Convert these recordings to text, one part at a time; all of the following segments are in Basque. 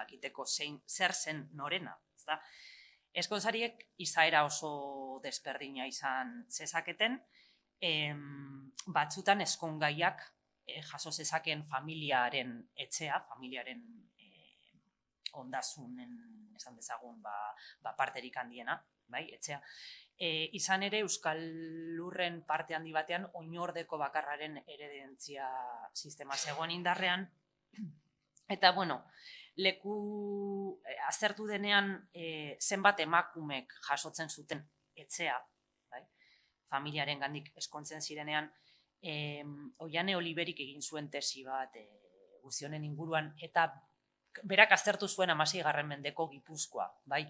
jakiteko zer zen norena. Ezkontzariek izaera oso desberdina izan zezaketen, batzutan ezkongaiak jaso zezakeen familiaren etxea, familiaren ondasunen, esan dezagun, parterik handiena, bai, etxea. Izan ere, Euskal Lurren parte handi batean, oinordeko bakarraren eredentzia sistema zegoen indarrean, eta, bueno, leku aztertu denean zenbat emakumek jasotzen zuten etxea, bai? Familiaren gandik ezkontzen zirenean, Oiane Oliverik egin zuen tesi bat guztionen inguruan, eta berak aztertu zuen 16. mendeko Gipuzkoa, bai?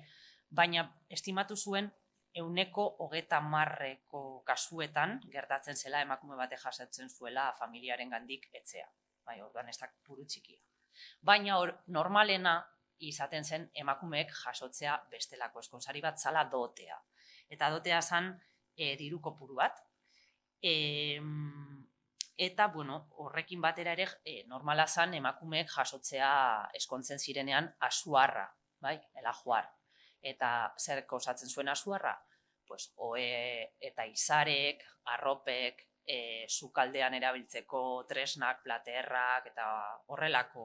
Baina estimatu zuen 30% kasuetan gertatzen zela emakume bate jasotzen zuela familiaren gandik etxea, bai, orduan ez da puru txikia. Baina normalena izaten zen emakumeek jasotzea bestelako ezkontzari bat zala dotea. Eta dotea zen diru kopuru bat. Eta, bueno, horrekin batera ere normala zen emakumeek jasotzea ezkontzen zirenean asuarra, bai, elajuar. Eta zer osatzen zuen asuarra? Pues, ohe eta izarek, arropek, sukaldean erabiltzeko tresnak, platerrak eta horrelako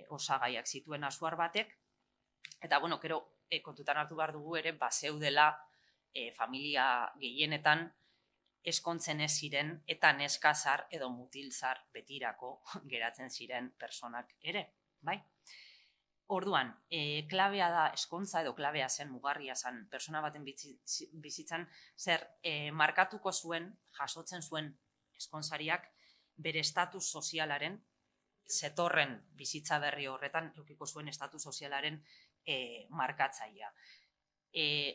osagaiak zituen asuar batek. Eta, bueno, gero kontutan hartu behar dugu ere, bazeudela familia gehienetan ezkontzen ez ziren eta neskazar edo mutilzar betirako geratzen ziren personak ere, bai? Orduan, klabea da ezkontza edo klabea zen, mugarria zen, persona baten bizitzan, zer markatuko zuen, jasotzen zuen ezkontzariak bere estatus sozialaren, zetorren bizitza berri horretan, eukiko zuen estatus sozialaren markatzaia.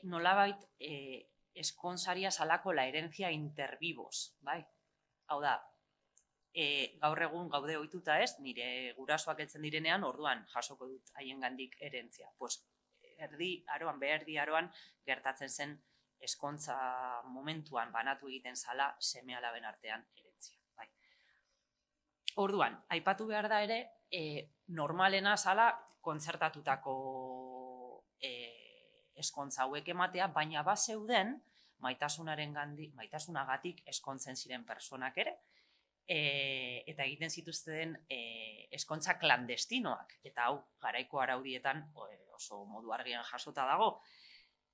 Nolabait, ezkontzaria salako la herencia intervivos, bai? Hau da, gaur egun gaude ohituta ez, nire gurasoak heltzen direnean, orduan jasoko dut haiengandik herentzia. Pues, erdi aroan gertatzen zen ezkontza momentuan banatu egiten zala seme-alaben artean herentzia. Bai. Orduan, aipatu behar da ere, normalena zala kontzertatutako ezkontza hauek ematea, baina bazeuden maitasunagatik ezkontzen ziren personak ere, eta egiten zituzten ezkontza klandestinoak, eta hau garaiko araudietan oso modu argian jasota dago.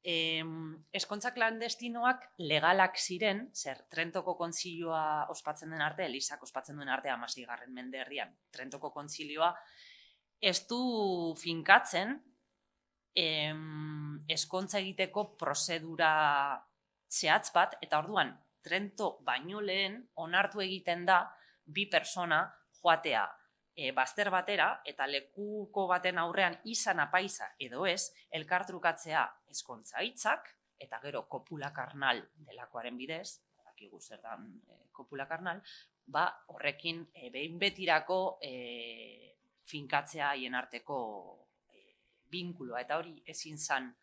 Ezkontza klandestinoak legalak ziren, zer Trentoko kontzilioa ospatzen den arte, Elizak ospatzen duen arte 16. mende erdian, Trentoko kontzilioa ez du finkatzen ezkontza egiteko prozedura zehatz bat, eta orduan Trento baino lehen onartu egiten da bi persona joatea bazter batera eta lekuko baten aurrean izan apaisa edo ez, elkartrukatzea ezkontza hitzak eta gero kopula karnal delakoaren bidez, dakigu zer da kopula karnal, horrekin behin betirako finkatzea haien arteko binkuloa, eta hori ezin zan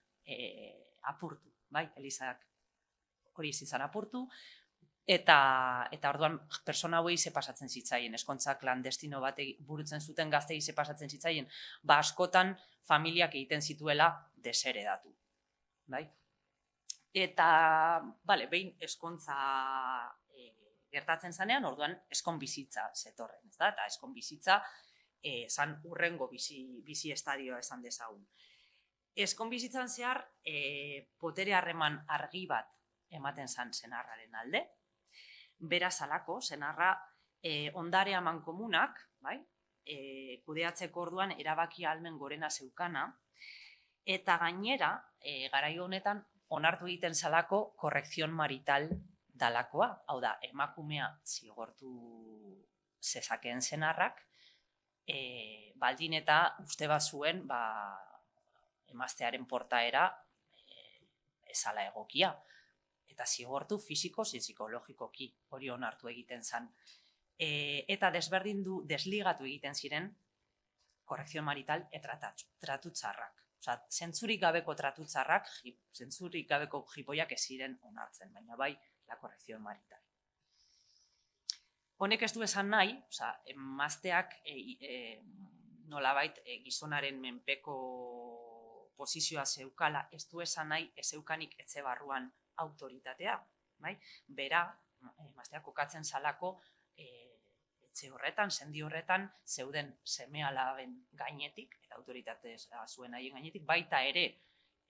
apurtu, bai, Elizak hori ezin zan apurtu, eta orduan persona hauei ze pasatzen zitzaien, ezkontza klandestino bat burutzen zuten gaztei ze pasatzen zitzaien, askotan familiak egiten zituela deseredatu, bai? Eta, behin ezkontza gertatzen zanean, orduan ezkon bizitza zetorren, ez da? Eta ezkon bizitza zan urrengo bizi estadioa esan dezagun. Ezkon bizitzan zehar, botere harreman argi bat ematen zan senarraren alde. Beraz alako, senarra ondare amankomunak, kudeatzeko orduan erabaki ahalmen gorena zeukana, eta gainera, garai honetan, onartu egiten zalako korrekzion marital dalakoa, hau da, emakumea zigortu zezakeen senarrak, baldin eta uste bazuen emaztearen portaera ezala egokia. Eta zigortu fisiko zein psikologikoki hori onartu egiten zen. Eta desligatu egiten ziren korrekzio marital eta tratu txarrak. Osa, zentzurik gabeko tratu txarrak, zentzurik gabeko jipoiak ez ziren onartzen, baina bai la korrekzio marital. Honek ez du esan nahi, emazteak nolabait gizonaren menpeko posizioa zeukala, ez du esan nahi ez zeukanik etxe barruan autoritatea, bai? Bera, emaztea kokatzen salako etxe horretan, sendi horretan, zeuden seme-alaben gainetik, eta autoritatea zuen haien gainetik, baita ere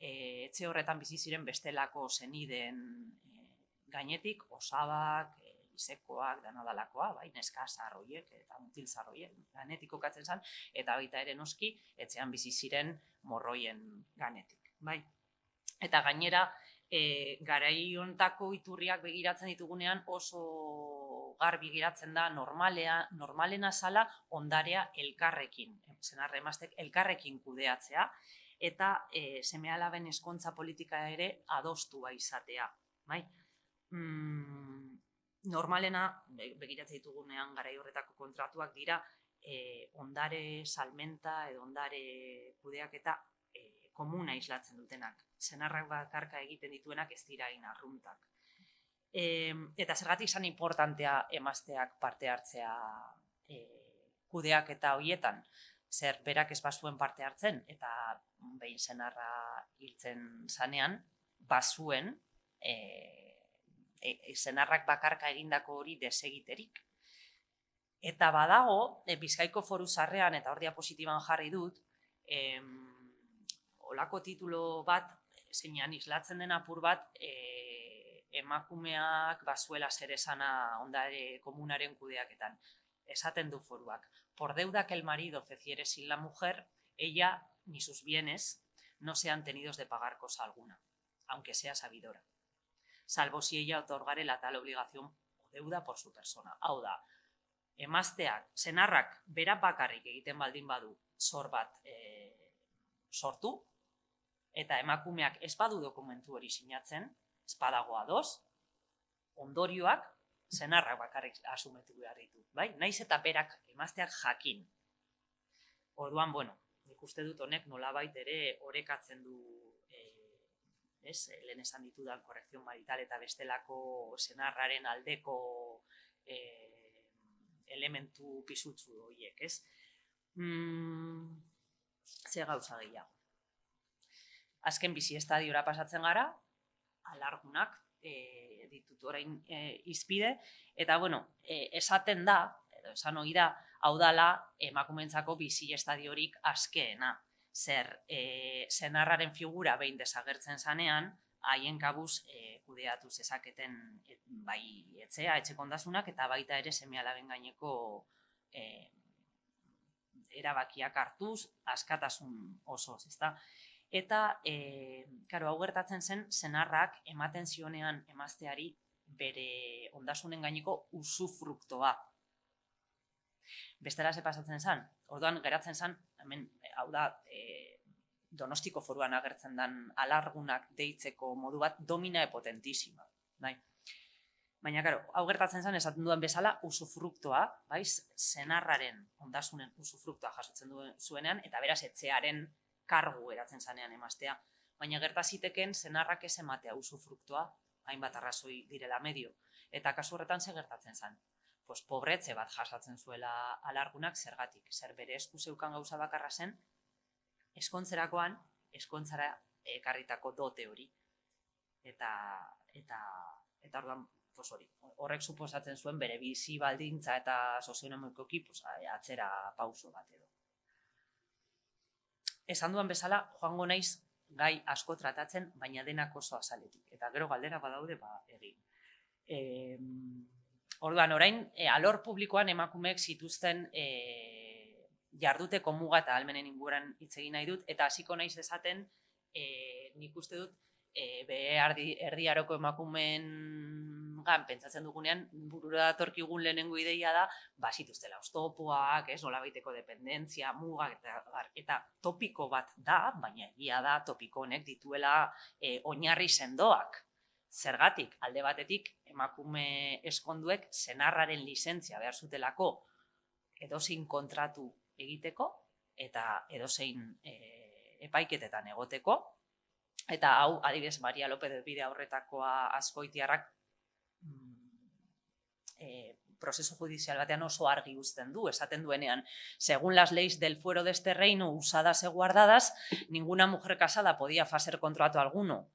etxe horretan bizi ziren bestelako senideen gainetik, osabak, izekoak, danadalakoa, bai, neska zarroiek eta mutil zarroiek ganetik kokatzen zen, eta baita ere noski, etxean bizi ziren morroien ganetik, bai. Eta gainera, garai hontako iturriak begiratzen ditugunean oso garbi geratzen da normalena zala ondarea elkarrekin, senar emaztek elkarrekin kudeatzea, eta seme-alaben ezkontza politika ere adostua izatea, bai. Normalena, begiratzen ditugunean garai horretako kontratuak dira, ondare salmenta edo ondare kudeaketa komuna islatzen dutenak. Senarrak bakarka egiten dituenak ez dira arruntak. Eta zergatik izan importantea emazteak parte hartzea kudeaketa horietan, zer berak ez bazuen parte hartzen, eta behin senarra hiltzen zanean, bazuen senarrak bakarka egindako hori desegiterik. Eta badago, Bizkaiko Foru Zaharrean, eta hor diapositiban jarri dut, olako titulo bat, zeinan islatzen den apur bat, emakumeak bazuela zer esana ondare komunaren kudeaketan. Esaten du foruak, por deuda que el marido feciere sin la mujer, ella ni sus bienes no sean tenidos de pagar cosa alguna, aunque sea sabidora, salvo si ella otorgare la tal obligación o deuda por su persona. Hau da, emazteak, senarrak berak bakarrik egiten baldin badu zor bat sortu, eta emakumeak ez badu dokumentu hori sinatzen, ez badago ados, ondorioak senarrak bakarrik asumetu behar ditu, bai? Naiz eta berak emazteak jakin. Orduan, bueno, nik uste dut honek nolabait ere orekatzen du, lehen esan ditudan korrekzion marital eta bestelako senarraren aldeko elementu pisutsu horiek, ez? Ze gauza gehiago. Azken bizi estadiora pasatzen gara, alargunak ditut orain izpide, eta bueno, esaten da, edo esan ohi da, hau dala emakumeentzako bizi estadiorik azkeena. Zer, senarraren figura behin desagertzen zanean, haien kabuz kudeatu zezaketen bai etxea, etxeko ondasunak, eta baita ere seme-alaben gaineko erabakiak hartuz, askatasun osoz, ezta? Eta, hau gertatzen zen, senarrak ematen zionean emazteari bere ondasunen gaineko usufruktoa. Bestela ze pasatzen zen, orduan geratzen zen, hemen, hau da, Donostiko Foruan agertzen den alargunak deitzeko modu bat, domina potentísima. Bai. Baina, hau gertatzen zen, esaten duan bezala, usufruktoa, bai, senarraren ondasunen usufruktoa jasotzen zuenean, eta beraz etxearen kargu eratzen zanean emaztea. Baina gerta ziteken senarrak ez ematea usufruktoa, hainbat arrazoi direla medio. Eta kasu horretan ze gertatzen zen. Pues pobretze bat jasatzen zuela alargunak zergatik. Zer bere esku zeukan gauza bakarra zen, eskontzerakoan, eskontzara ekarritako dote hori. Eta orduan, pues hori, horrek suposatzen zuen bere bizi baldintza eta sozioekonomikoki atzera pauso bat edo. Esan duan bezala, joango naiz gai asko tratatzen, baina denak oso azaletik. Eta gero galdera badaude, egin. Orduan, orain, alor publikoan emakumeek zituzten jarduteko muga eta ahalmenen inguruan hitz egin nahi dut, eta hasiko naiz esaten, nik uste dut, Erdi Aroko emakumeen pentsatzen dugunean, burura datorkigun lehenengo ideia da, zituztela oztopoak, nolabaiteko dependentzia, mugak, eta topiko bat da, baina egia da topiko honek dituela oinarri sendoak. Zergatik, alde batetik, emakume eskonduek senarraren lizentzia behar zutelako edozein kontratu egiteko, eta edozein epaiketetan egoteko, eta hau, adibidez, Maria López de Bide aurretakoa Azkoitiarrak prozesu judizial batean oso argi uzten du, esaten duenean, según las leyes del fuero de este reino usadas y guardadas, ninguna mujer casada podía hacer contrato alguno,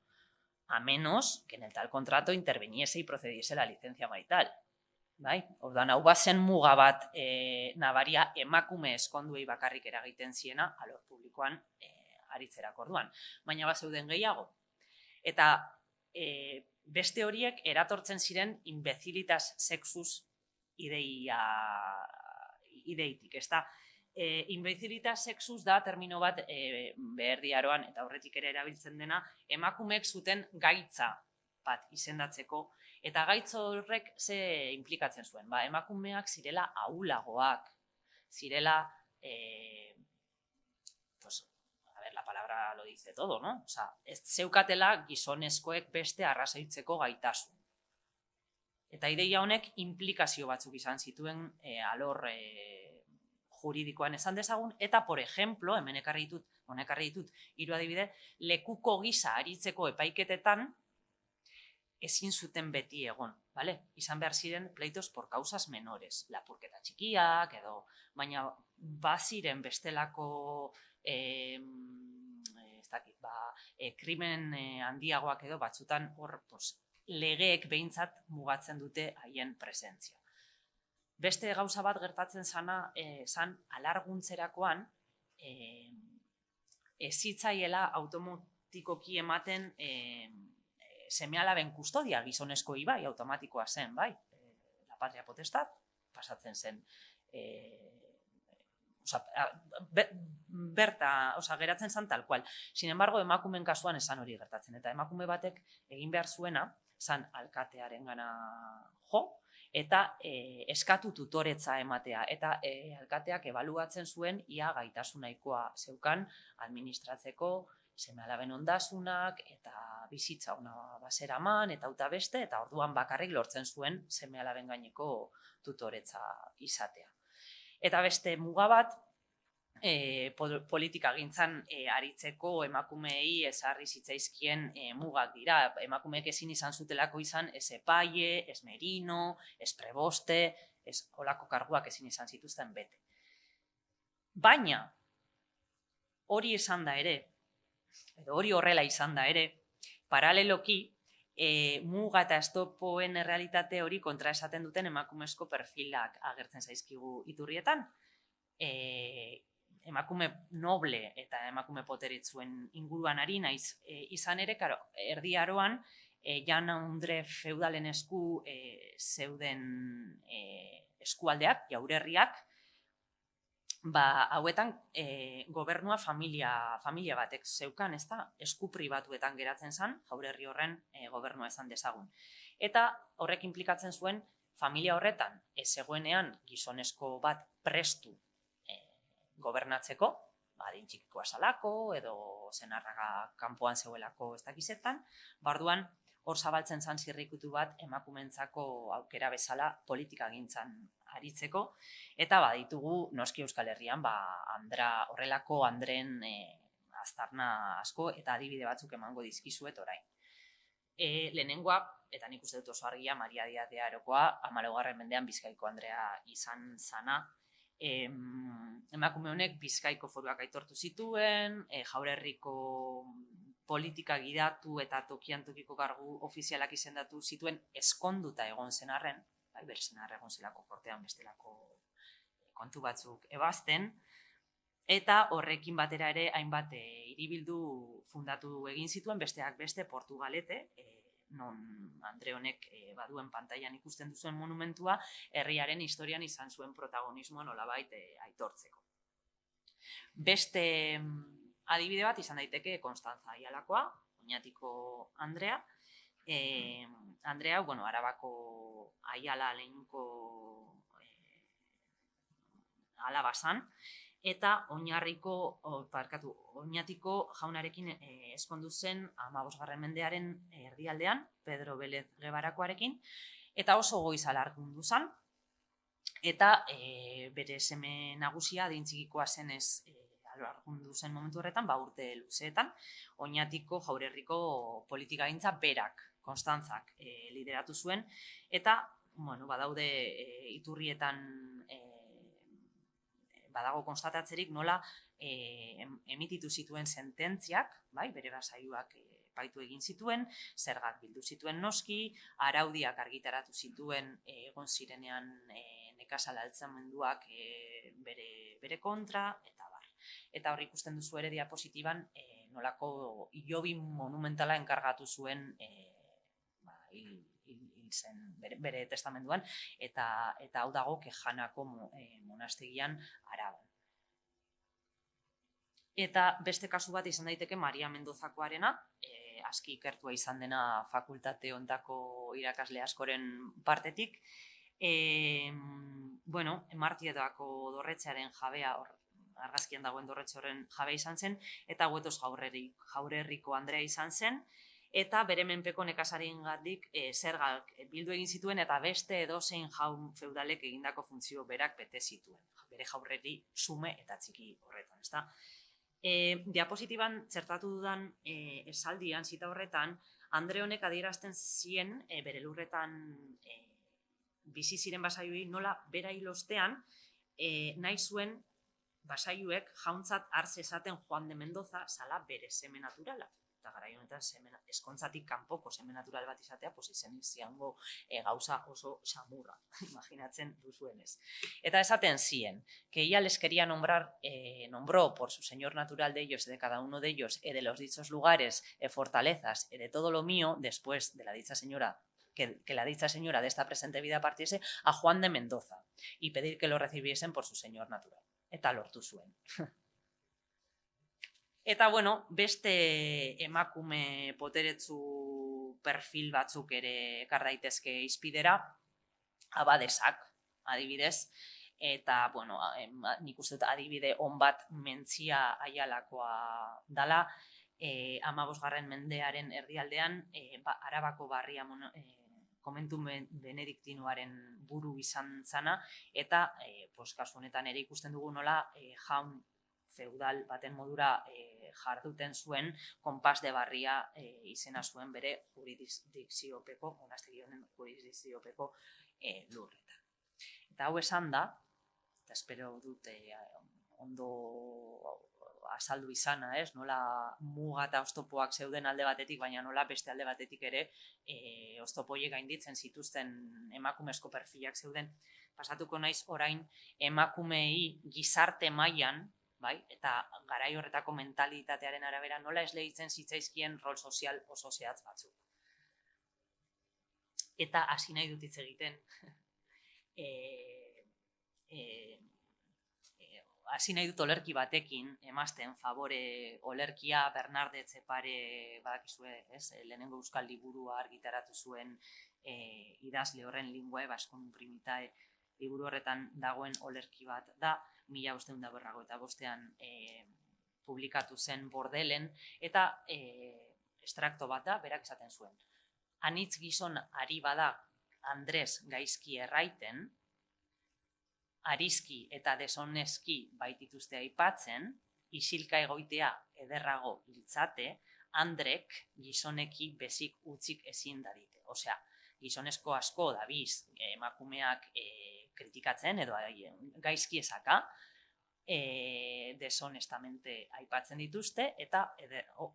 a menos que en el tal contrato interviniese y procediese la licencia marital. Bai? Orduan, hau bazen muga bat nabaria emakume eskonduei bakarrik eragiten ziena alor publikoan aritzerako orduan. Baina bazeuden gehiago. Eta beste horiek eratortzen ziren imbecilitas sexus ideitik, ezta? Imbecilitas sexus da termino bat Beherdiaroan eta aurretik ere erabiltzen dena, emakumeek zuten gaitza bat izendatzeko, eta gaitz horrek ze implikatzen zuen. Emakumeak zirela ahulagoak, zirela, la palabra lo dice todo, ¿no? O sea, ez zeukatela gizonezkoek beste arrazoitzeko gaitasun. Eta ideia honek implikazio batzuk izan zituen alor juridikoan esan dezagun, eta, por ejemplo, hemen ekarri ditut, 3 adibide, lekuko gisa aritzeko epaiketetan ezin zuten beti egon, ¿vale? Izan behar ziren pleitos por causas menores, lapurketa txikiak edo, baina baziren bestelako krimen handiagoak edo batzutan hor legeek behintzat mugatzen dute haien presentzia. Beste gauza bat gertatzen zan alarguntzerakoan ez zitzaiela automatikoki ematen seme-alaben kustodia gizonezkoei bai, automatikoa zen, bai, la patria potestad, pasatzen zen, geratzen zen tal cual. Sin embargo, emakumeen kasuan esan hori gertatzen, eta emakume batek egin behar zuena, zan alkatearen gana jo, eta eskatu tutoretza ematea, eta alkateak ebaluatzen zuen ia gaitasun nahikoa zeukan administratzeko, seme-alaben ondasunak, eta bizitza ona baseraman, eta uta beste, eta orduan bakarrik lortzen zuen seme-alaben gaineko tutoretza izatea. Eta beste muga bat, politikagintzan aritzeko emakumeei ezarri zitzaizkien mugak dira. Emakumeek ezin izan zutelako izan ez epaile, ez merino, ez preboste, ez holako karguak ezin izan zituzten bete. Baina, hori izan da ere, edo hori horrela izan da ere, paraleloki, muga eta estopoen errealitate hori kontra esaten duten emakumezko perfilak agertzen zaizkigu iturrietan. Emakume noble eta emakume poteritzuen inguruan ari naiz izan ere, Erdi Aroan, Jan Andre feudalen esku zeuden eskualdeak, jaurerriak, hauetan gobernua familia batek zeukan, ez da, esku pribatuetan geratzen zen, jaurerri horren gobernua esan dezagun. Eta horrek implikatzen zuen, familia horretan ez zegoenean gizonezko bat prestu gobernatzeko, adin txikikoa salako, edo senarraga kanpoan zeuelako ez dakizetan, orduan hor zabaltzen zan zirrikutu bat emakumentzako aukera bezala politika gintzan aritzeko, eta ditugu noski Euskal Herrian horrelako Andren aztarna asko eta adibide batzuk emango dizkizuet orain. Lehenengoa, eta nik uste dut oso argia, Maria Diaz de Arokoa, 14. mendean Bizkaiko Andrea izan zana. Emakume honek Bizkaiko foruak aitortu zituen, jaurerriko politika gidatu eta tokian tokiko kargu ofizialak izendatu zituen eskonduta egon zen arren, bere senarra egon zelako kortean bestelako kontu batzuk ebazten, eta horrekin batera ere hainbat hiribildu fundatu egin zituen, besteak beste Portugalete, non Andre honek baduen pantailan ikusten duzuen monumentua, herriaren historian izan zuen protagonismoa nolabait aitortzeko. Beste adibide bat izan daiteke Konstantza Aialakoa, Oñatiko Andrea. Andrea, Arabako Aiala leinuko alaba zan, eta Oñatiko jaunarekin eskondu zen 15. mendearen erdialdean, Pedro Belez Gebarakoarekin, eta oso goiz alargundu zen, eta bere seme nagusia adin txikikoa zenez alargundu zen momentu horretan, urte luzeetan, Oñatiko jaurerriko politikagintza berak, Konstantzak lideratu zuen, eta badaude iturrietan badago konstatatzerik nola emititu zituen sententziak, bai, bere saioak epaitu egin zituen, zergak bildu zituen noski, araudiak argitaratu zituen egon zirenean nekazal altzamenduak bere kontra, eta bar. Eta hor ikusten duzu ere diapositiban nolako hilobi monumentala enkargatu zuen hil zen bere testamenduan, eta hau dago Kejanako monastegian Araban. Eta beste kasu bat izan daiteke Maria Mendozakoarena, aski ikertua izan dena fakultate hontako irakasle askoren partetik. Martietako dorretxearen jabea, argazkian dagoen dorretxe horren jabe izan zen, eta Huetos Jaurerriko Andrea izan zen, eta bere menpeko nekazariengatik zergak bildu egin zituen, eta beste edozein jaun feudalek egindako funtzio berak bete zituen, bere jaurreri xume eta txiki horretan, ezta? Diapositiban txertatu dudan esaldian, zita horretan, Andre honek adierazten zien bere lurretan bizi ziren basaiuei nola bera hil ostean nahi zuen basaiuek jauntzat har zezaten Juan de Mendoza zala bere seme naturala. Eta garai honetan eskontzatik kanpoko seme natural bat izatea, izen izango gauza oso xamurra, imaginatzen duzuenez. Eta esaten zien, que ella les quería nombró por su señor natural de ellos y de cada uno de ellos, y de los dichos lugares, fortalezas, y de todo lo mío, después de la dicha señora, que la dicha señora de esta presente vida partiese, a Juan de Mendoza, y pedir que lo recibiesen por su señor natural. Eta lortu zuen. Eta, beste emakume poteretsu perfil batzuk ere ekar daitezke izpidera, abadesak, adibidez, eta, nik uste adibide on bat Mentzia Aialakoa dala, 15. mendearen erdialdean, Arabako barria komentu benediktinoaren buru izan zana, eta kasu honetan ere ikusten dugu nola jaun feudal baten modura jarduten zuen Konpas de Barria izena zuen bere jurisdikziopeko, monastegi honen jurisdikziopeko lurretan. Eta hau esan da, eta espero dut ondo azaldu izana, nola muga eta oztopoak zeuden alde batetik, baina nola beste alde batetik ere oztopoiek gainditzen zituzten emakumezko perfilak zeuden. Pasatuko naiz orain emakumeei gizarte mailan, eta garai horretako mentalitatearen arabera nola esleitzen zitzaizkien rol sozial oso zehatz batzuk. Eta hasi nahi dut hitz egiten, hasi nahi dut olerki batekin, emazten favore olerkia Bernarde Etxepare, badakizue, lehenengo euskal liburua argitaratu zuen idazle horren Linguae Vascum Primitae liburu horretan dagoen olerki bat da, 1555ean publikatu zen Bordelen, eta estrakto bat da, berak esaten zuen. Anitz gizon ari bada Andres gaizki erraiten, arizki eta desoneski baitituzte aipatzen, isilka egoitea ederrago hiltzate, Andrek gizoneki bezik utzik ezin dadite. Osea, gizonezko asko dabiz emakumeak kritikatzen edo gaizki esaka, deshonestamente aipatzen dituzte, eta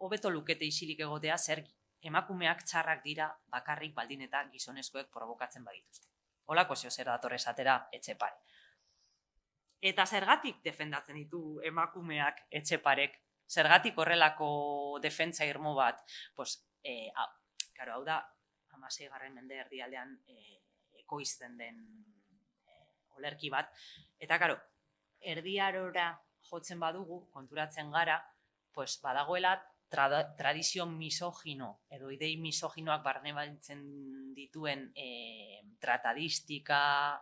hobeto lukete isilik egotea zer emakumeak txarrak dira bakarrik baldin eta gizonezkoek provokatzen badituzte. Holako zer dator esatera Etxepare. Eta zergatik defendatzen ditu emakumeak Etxeparek, zergatik horrelako defentsa irmo bat, hau da, 16. mende erdialdean ekoizten den olerki bat, eta erdiarora jotzen badugu, konturatzen gara, badagoela tradizio misogino, edo idei misoginoak barne baitzen dituen tratadistika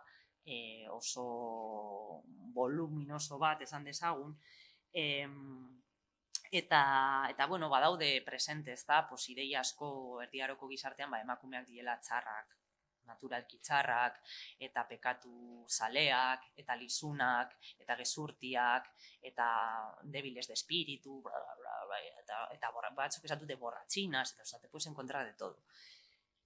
oso voluminoso bat esan dezagun, eta badaude presente, idei asko erdiaroko gizartean emakumeak diela txarrak, naturalki txarrak, eta pekatu zaleak, eta lizunak, eta gezurtiak, eta debiles de espiritu, eta batzuk esatu de borratxinas, eta te puedes encontrar de todo.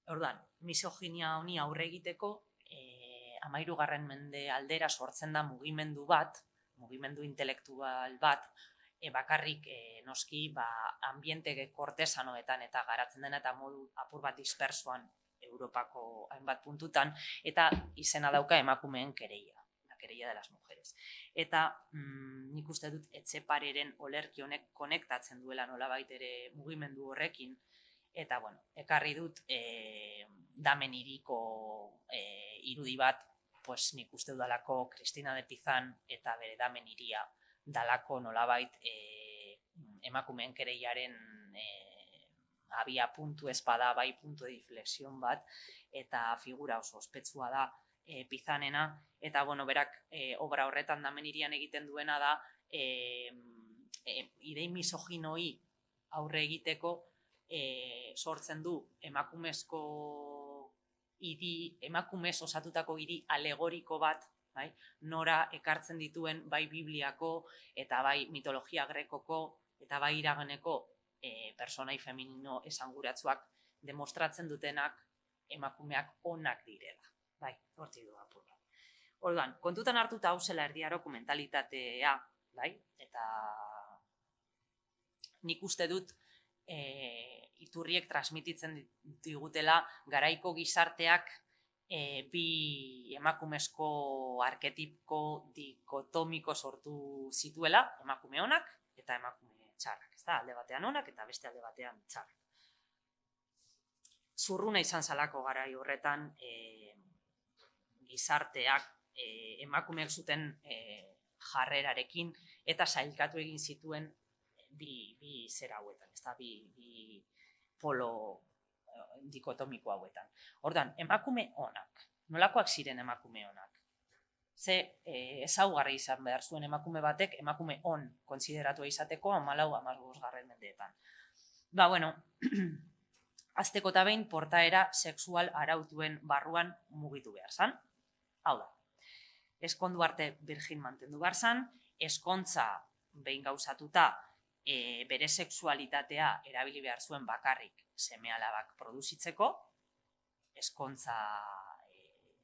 Orduan, misoginia honi aurre egiteko, 13. mende aldera sortzen da mugimendu bat, mugimendu intelektual bat, bakarrik noski ambiente kortesanoetan eta garatzen dena eta modu apur bat dispersoan Europako hainbat puntutan, eta izena dauka emakumeen kereia, la kereia de las mujeres. Eta nik uste dut Etxepareren olerki honek konektatzen duela nolabait ere mugimendu horrekin, eta ekarri dut Damen Hiriko irudi bat, pues nik uste dudalako Cristina de Pizan eta bere Damen Hiria dalako nolabait emakumeen kereiaren abia puntu espada, bai puntu de inflexión bat, eta figura oso ospetsua da Pizanena, eta berak obra horretan Damen Hirian egiten duena da idei misoginoi aurre egiteko sortzen du emakumez osatutako hiri alegoriko bat, bai, nora ekartzen dituen bai Bibliako eta bai mitologia grekoko eta bai iraganeko personai feminino esanguratsuak demostratzen dutenak emakumeak onak direla. Bai, hortik du apur bat. Orduan, kontutan hartuta hau zela erdiaroko mentalitatea, bai, eta nik uste dut iturriek transmititzen digutela garaiko gizarteak bi emakumezko arketipko dikotomiko sortu zituela, emakume onak eta emakume txarrak, ez da, alde batean onak eta beste alde batean txarrak. Zurruna izan zalako garai horretan gizarteak emakumeak zuten jarrerarekin eta sailkatu egin zituen bi zera hauetan, ez da, bi polo dikotomiko hauetan. Ordan, emakume onak, nolakoak ziren emakume onak? Ze ezaugarri izan behar zuen emakume batek emakume on kontsideratu izateko 14-15 mendeetan. Azteko eta behin portaera sexual arautuen barruan mugitu behar zan. Hau da, eskondu arte virgin mantendu behar zan, eskontza behin gauzatuta bere sexualitatea erabili behar zuen bakarrik seme-alabak produzitzeko, eskontza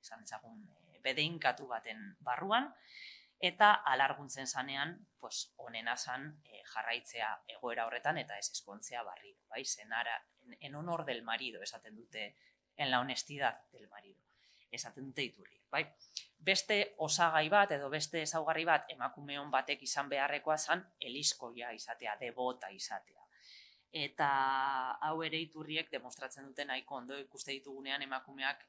esan dezagun bedeinkatu baten barruan, eta alarguntzen zanean, onena zan jarraitzea egoera horretan eta ez eskontzea barrido, bai, en honor del marido, esaten dute, en la honestidad del marido, esaten dute iturriek, bai. Beste osagai bat edo beste ezaugarri bat emakumeon batek izan beharrekoa zan eliskoia izatea, debota izatea. Eta hau ere iturriek demostratzen duten nahiko ondo ikuste ditugunean emakumeak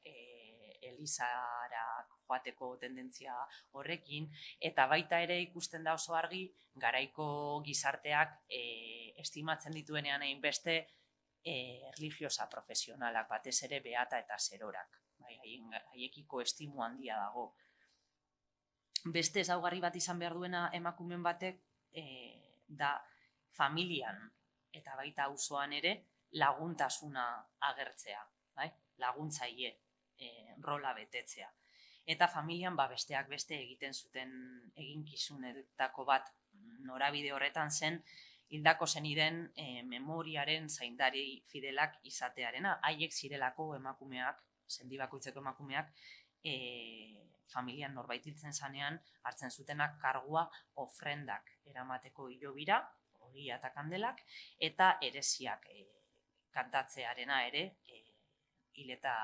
elizara joateko tendentzia horrekin, eta baita ere ikusten da oso argi garaiko gizarteak estimatzen dituenean hainbeste religiosa profesionalak, batez ere beata eta zerorak, haiekiko estimu handia dago. Beste ezaugarri bat izan behar duena emakumeen batek da familian eta baita auzoan ere laguntasuna agertzea, laguntzaile rola betetzea. Eta familian besteak beste egiten zuten eginkizunetako bat norabide horretan zen hildako zeniden memoriaren zaindari fidelak izatearena. Haiek zirelako emakumeak, sendi bakoitzeko emakumeak, familian norbait hiltzen zanean hartzen zutenak kargua ofrendak eramateko hilobira, ogia eta kandelak, eta ereziak kantatzearena ere hil eta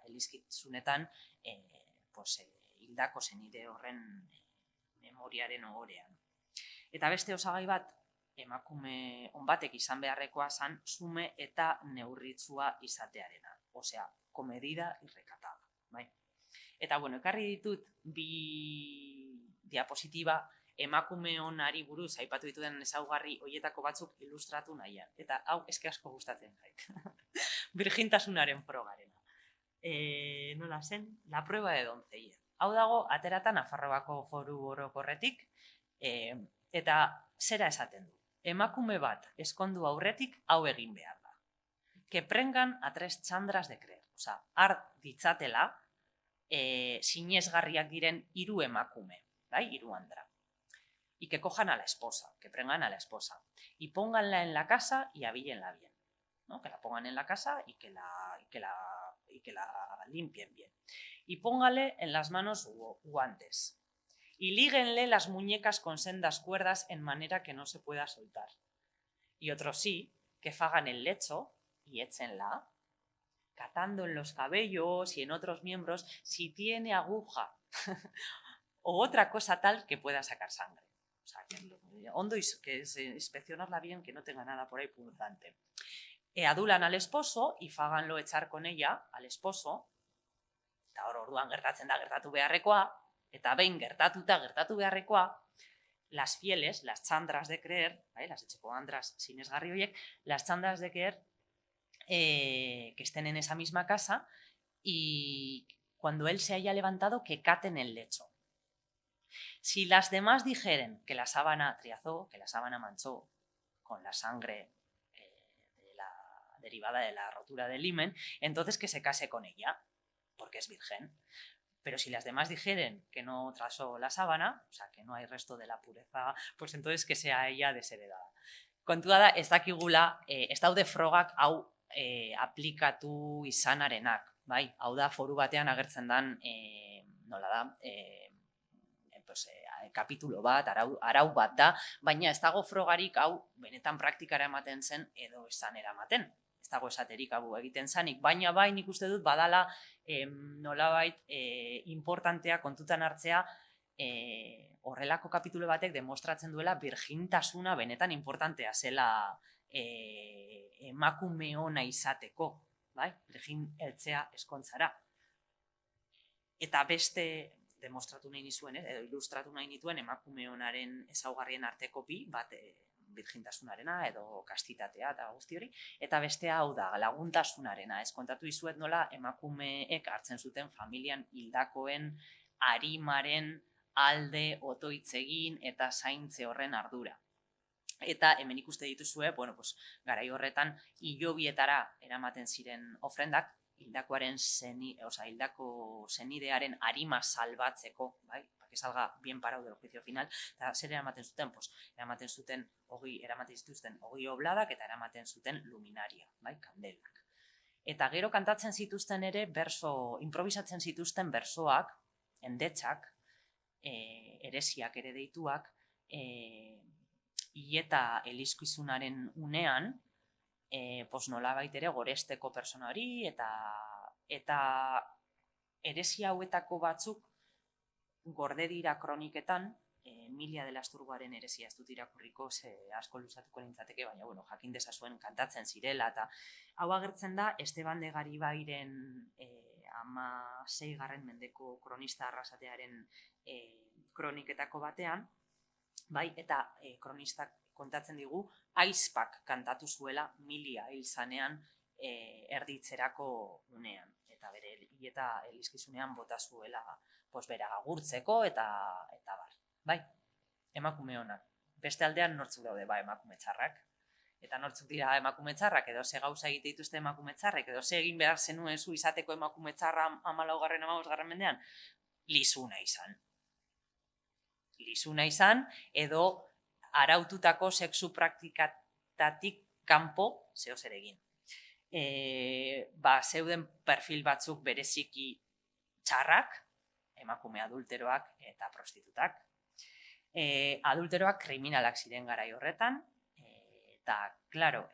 elizkitzunetan hildako zenide horren memoriaren ohorean. Eta beste osagai bat emakume on batek izan beharrekoa zan sume eta neurritzua izatearena, osea, komedida irrekatada, bai. Eta ekarri ditut bi diapositiba emakume onari buruz aipatu dituden ezaugarri hoietako batzuk ilustratu nahian. Eta hau eske asko gustatzen zait. Virgintasunaren frogarena. Nola zen? La prueba de doncella. Hau dago ateratan Nafarroako Foru Orokorretik, eta zera esaten du. Emakume bat eskondu aurretik hau egin behar da. Que prengan a 3 txandras de creer. Osa, har ditzatela sinesgarriak diren 3 emakume, bai, 3 andra. Y que cojan a la esposa, que prengan a la esposa. Y pónganla en la casa y avíllenla bien. ¿No? Que la pongan en la casa y que la limpien bien. y póngale en las manos guantes. Y líguenle las muñecas con sendas cuerdas en manera que no se pueda soltar. Y otros sí, que fagan el lecho y échenla, catando en los cabellos y en otros miembros si tiene aguja o otra cosa tal que pueda sacar sangre. O sea, que hondo y que inspeccionarla bien, que no tenga nada por ahí punzante. Adulan al esposo y faganlo echar con ella al esposo. Eta orduan gertatzen da gertatu beharrekoa, eta behin gertatu beharrekoa, las fieles, las chandras de creer, ¿vale? Las etxekoandras sinesgarri horiek, las chandras de creer que estén en esa misma casa y cuando él se haya levantado que caten el lecho. Si las demás dijeren que la sábana triazó, que la sábana manchó con la sangre derivada de la rotura del himen, entonces que se case con ella, porque es virgen. Pero si las demás dijeren que no trasó la sábana, o sea, que no hay resto de la pureza, pues entonces que sea ella desheredada. Kontua da, ez dakigula, ez daude frogak hau aplikatu izanarenak, bai? Hau da, foru batean agertzen dan, nola da, kapitulo bat, arau bat da, baina ez dago frogarik hau benetan praktikara ematen zen edo esan eramaten. Ez dago esaterik hau egiten zanik, baina bai nik uste dut badala nolabait importantea kontutan hartzea horrelako kapitulo batek demostratzen duela birjintasuna benetan importantea zela emakume ona izateko, bai? Birjin heltzea ezkontzara. Eta beste demostratu nahi nizuen, edo ilustratu nahi nituen emakume onaren ezaugarrien arteko bi, bat birjintasunarena edo kastitatea eta guzti hori, eta bestea hau da, laguntasunarena. Ez kontatu dizuet nola emakumeek hartzen zuten familian hildakoen arimaren alde otoitz egin eta zaintze horren ardura. Eta hemen ikuste dituzue, bueno, pues, garai horretan hilobietara eramaten ziren ofrendak, hildakoaren hildako zenidearen arima salbatzeko, bai? Que salga bien parado del juicio final, eta zer eramaten zuten, pues, eramaten zituzten 20 obladak eta eramaten zuten luminaria, bai? Kandelak. Eta gero kantatzen zituzten ere improvisatzen zituzten bersoak, endetxak, eresiak ere deituak, hileta elizkizunaren unean, nolabait ere goresteko persona hori eta eresia hauetako batzuk gorde dira kroniketan, Emilia de Asturgoaren eresia ez dut irakurriko, asko luzatuko nintzateke, baina bueno, jakin dezazuen kantatzen zirela, eta hau agertzen da Esteban de Garibairen 16. mendeko kronista arrasatearen kroniketako batean, bai, eta kronistak kontatzen digu, aizpak kantatu zuela Milia hil zanean erditzerako unean. Eta bere hileta elizkizunean bota zuela bera agurtzeko eta bar. Bai, emakume honak. Beste aldean nortzuk daude, emakume txarrak. Eta nortzuk dira emakume txarrak, edo ze gauza egite dituzte emakume txarrek, edo ze egin behar zenuen zu izateko emakume txarra 14. 15. mendean, lizuna izan. Lizuna izan, edo araututako sexu praktikatatik kanpo zeo zer egin. Zeuden perfil batzuk bereziki txarrak, emakume adulteroak eta prostitutak. Adulteroak kriminalak ziren garai horretan, eta, klaro,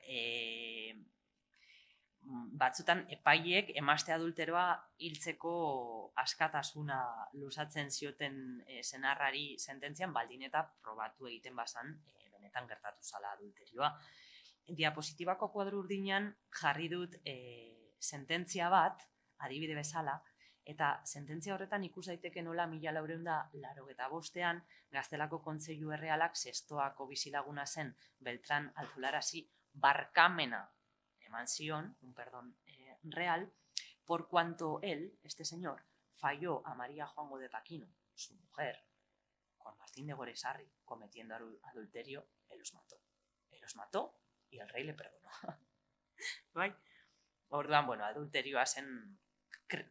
batzutan epaileek emazte adulteroa hiltzeko askatasuna luzatzen zioten senarrari sententzian baldin eta probatu egiten bazan benetan gertatu zala adulterioa. Diapositibako kuadro urdinean jarri dut sententzia bat, adibide bezala, eta sententzia horretan ikus daiteke nola 1485 Gaztelako Kontseilu Errealak Zestoako bizilaguna zen Beltran Altularazi barkamena eman zion, un perdón real, por cuanto él, este señor, falló a María Joango de Paquino, su mujer, con Martín de Goresarri, cometiendo adulterio, él los mató. Él los mató y el rey le perdonó. Bai? Orduan, bueno, adulterioa zen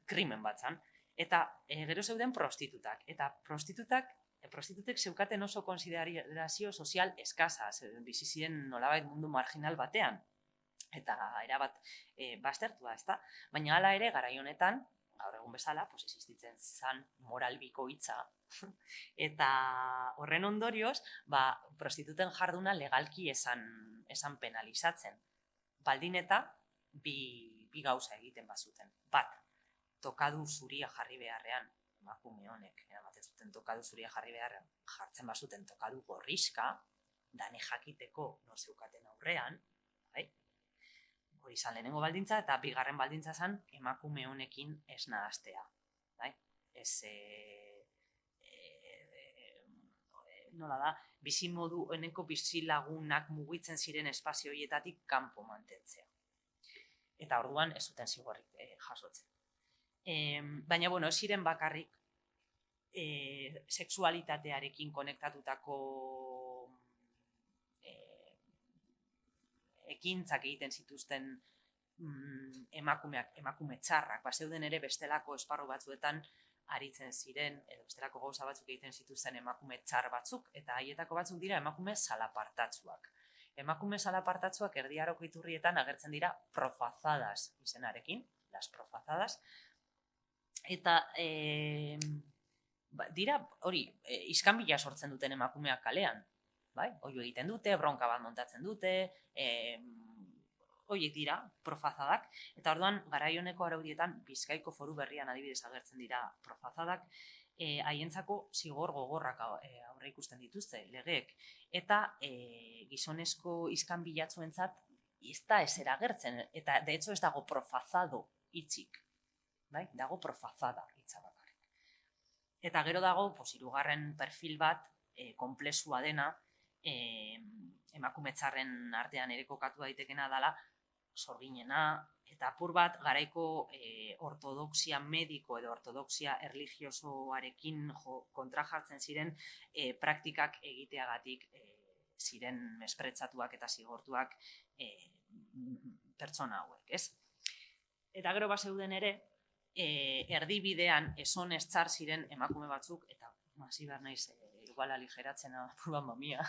krimen bat zan. Eta gero zeuden prostitutak. Eta prostitutek zeukaten oso konsiderazio sozial eskasa, bizi ziren nolabait mundu marginal batean. Eta erabat baztertua, ezta? Baina hala ere, garai honetan, gaur egun bezala, pues existitzen zan moral bikoitza, eta horren ondorioz, prostituten jarduna legalki esan penalizatzen. Baldin eta bi gauza egiten bazuten. Bat, tokadu zuria jarri beharrean, emakume honek, eramaten zuten tokadu zuria jarri beharrean, jartzen bazuten tokadu gorriska, dane jakiteko nor zeukaten aurrean, bai? Hori izan lehenengo baldintza, eta bigarren baldintza zen emakume honekin ez nahastea. Bai? Ez, nola da, bizimodu honeko bizilagunak mugitzen ziren espazio horietatik kanpo mantentzea. Eta orduan ez zuten zigorrik jasotzen. Baina, bueno, ez ziren bakarrik sexualitatearekin konektatutako ekintzak egiten zituzten emakume txarrak, zeuden ere bestelako esparru batzuetan aritzen ziren, edo bestelako gauza batzuk egiten zituzten emakume txar batzuk, eta haietako batzuk dira emakume salapartatsuak. Emakume salapartatsuak Erdi Aroko iturrietan agertzen dira profazadas izenarekin, las profazadas, eta dira hori, iskanbila sortzen duten emakumeak kalean, bai? Oio egiten dute, bronka bat montatzen dute, horiek dira, profazadak, eta orduan garai honeko araudietan Bizkaiko Foru Berrian adibidez agertzen dira profazadak, haientzako zigor gogorrak aurre ikusten dituzte, legeek, eta gizonezko iskanbilatzuentzat ez da ezer agertzen, eta de hecho ez dago profazado hitzik, bai? Dago profazada hitza bakarrik. Eta gero dago, hirugarren perfil bat, konplexua dena, emakume txarren artean ere kokatu daitekena dela, sorginena, eta apur bat garaiko ortodoxia mediko edo ortodoxia erlijiosoarekin kontra jartzen ziren praktikak egiteagatik ziren mespretsatuak eta zigortuak pertsona hauek, ez? Eta gero bazeuden ere, erdibidean eson ez txar ziren emakume batzuk, eta hasi behar naiz igual aligeratzen apurban mamia,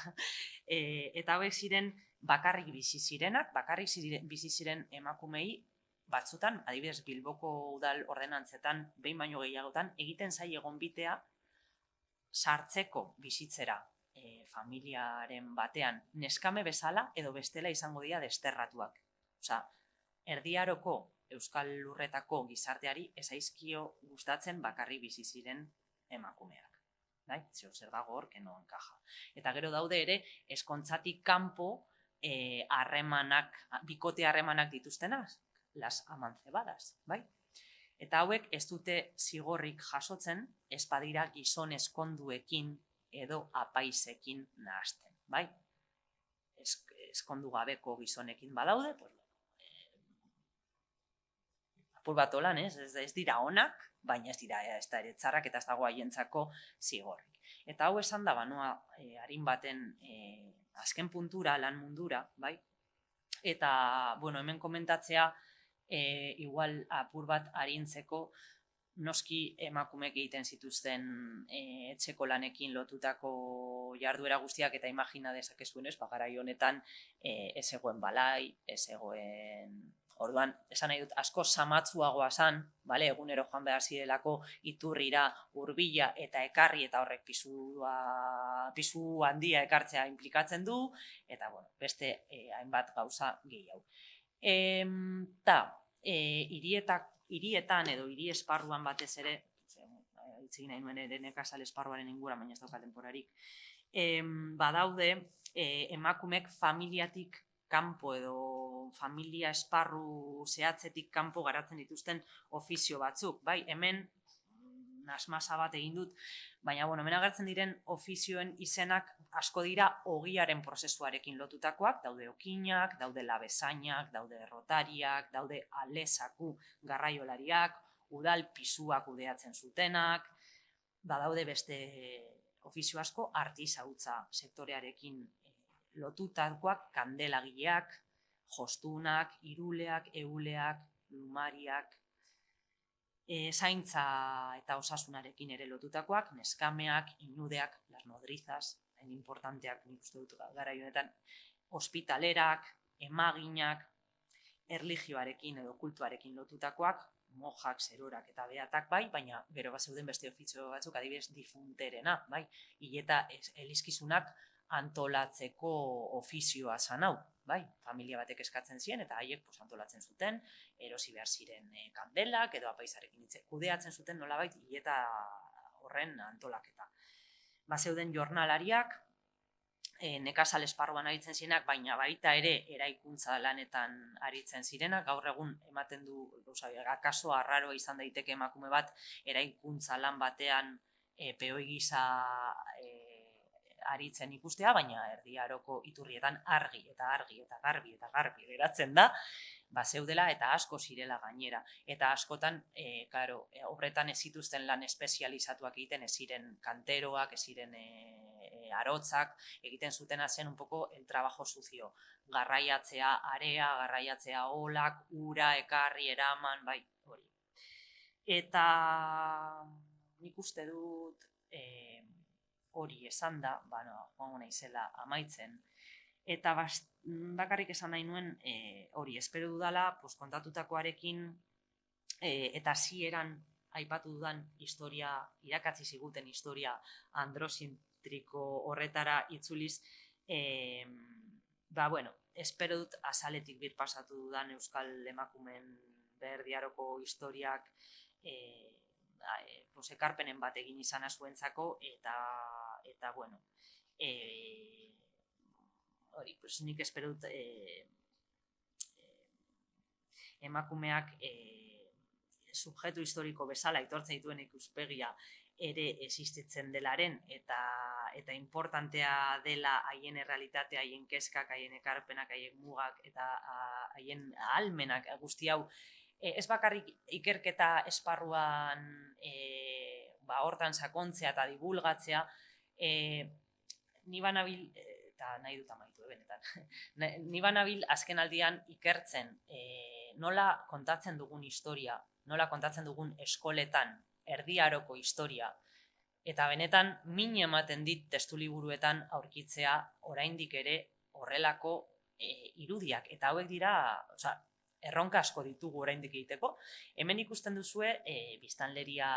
eta hauek ziren bakarrik bizi zirenak, bakarrik bizi ziren emakumei batzutan, adibidez Bilboko udal ordenantzetan, behin baino gehiagotan, egiten zaie gonbitea sartzeko bizitzera familiaren batean neskame bezala edo bestela izango dira desterratuak. Osea, Erdi Aroko Euskal Lurretako gizarteari ez zaizkio gustatzen bakarrik bizi ziren emakumeak. Zer dago hor, que no encaja. Eta gero daude ere, eskontzatik kanpo bikote harremanak dituztenak, las amancebadas, bai? Eta hauek ez dute zigorrik jasotzen, ez badira gizon eskonduekin edo apaizekin nahasten, bai? Eskondu gabeko gizonekin badaude, apur bat olan, ez dira onak, baina ez dira ez da ere txarrak eta ez dago haientzako zigorrik. Eta hau esan da banoa arin baten azken puntura, lan mundura, bai? Eta, bueno, hemen komentatzea igual apur bat arintzeko noski emakumeek egiten zituzten etxeko lanekin lotutako jarduera guztiak eta imagina dezakezuen ez, garai honetan ez egoen balai, ez egoen... Orduan, esan nahi dut, asko samatzuagoa zan, egunero joan behar zirelako iturrira, hurbila eta ekarri eta horrek pisu handia ekartzea implikatzen du, eta beste hainbat gauza gehiago. Eta hirietan edo hiri esparruan batez ere, itzegin nahi nuen ere nekazal esparruaren ingura, baina ez dauka denporarik, badaude emakumek familiatik kanpo edo familia esparru zehatzetik kanpo garatzen dituzten ofizio batzuk. Bai, hemen nasmasa bat egin dut, baina hemen agertzen diren ofizioen izenak asko dira ogiaren prozesuarekin lotutakoak, daude okinak, daude labezainak, daude errotariak, daude alesaku garraiolariak, udal pisua kudeatzen zutenak, badaude beste ofizio asko artisautza sektorearekin lotutakoak, kandelagileak, jostunak, iruleak, euleak, lumariak, zaintza eta osasunarekin ere lotutakoak, neskameak, inudeak, las nodrizas, hain importanteak, nik uste dut garai honetan, ospitalerak, emaginak, erlijioarekin edo kultuarekin lotutakoak, mojak, zerorak eta beatak bai, baina gero zeuden beste ofizio batzuk, adibidez difunterena, bai, hileta elizkizunak antolatzeko ofizioa zan hau, bai, familia batek eskatzen ziren eta haiek antolatzen zuten, erosi behar ziren kandelak edo apaizarekin kudeatzen zuten nolabait hileta horren antolaketa. Zeuden jornalariak, nekazal esparruan aritzen zirenak, baina baita ere eraikuntza lanetan aritzen zirenak, gaur egun ematen du, akaso arraroa izan daiteke emakume bat eraikuntza lan batean peoi gisa aritzen ikustea, baina Erdi Aroko iturrietan argi eta garbi geratzen da, zeudela eta asko zirela gainera. Eta askotan, obretan ez zituzten lan espezializatuak egiten, ez ziren kanteroak, ez ziren arotzak, egiten zutena zen un poco el trabajo sucio. Garraiatzea area, garraiatzea olak, ura, ekarri, eraman, bai, hori. Eta nik uste dut hori esan da, joango naizela amaitzen, eta bakarrik esan nahi nuen hori, espero dudala, kontatutakoarekin eta hasieran aipatu dudan historia, irakatzi ziguten historia androzentriko horretara itzuliz, espero dut azaletik birpasatu dudan euskal emakumen Erdi Aroko historiak ekarpenen bat egin izana zuentzako, eta bueno, hori, nik espero dut emakumeak subjektu historiko bezala aitortzen dituen ikuspegia ere existitzen delaren, eta importantea dela haien errealitatea, haien kezkak, haien ekarpenak, haien mugak, eta haien ahalmenak guzti hau, ez bakarrik ikerketa esparruan hortan sakontzea eta divulgatzea, ni banabil, eta nahi dut amaitu, benetan, ni banabil azken aldian ikertzen nola kontatzen dugun historia, nola kontatzen dugun eskoletan Erdi Aroko historia, eta benetan min ematen dit testuliburuetan aurkitzea oraindik ere horrelako irudiak, eta hauek dira, erronka asko ditugu oraindik egiteko. Hemen ikusten duzue biztanleria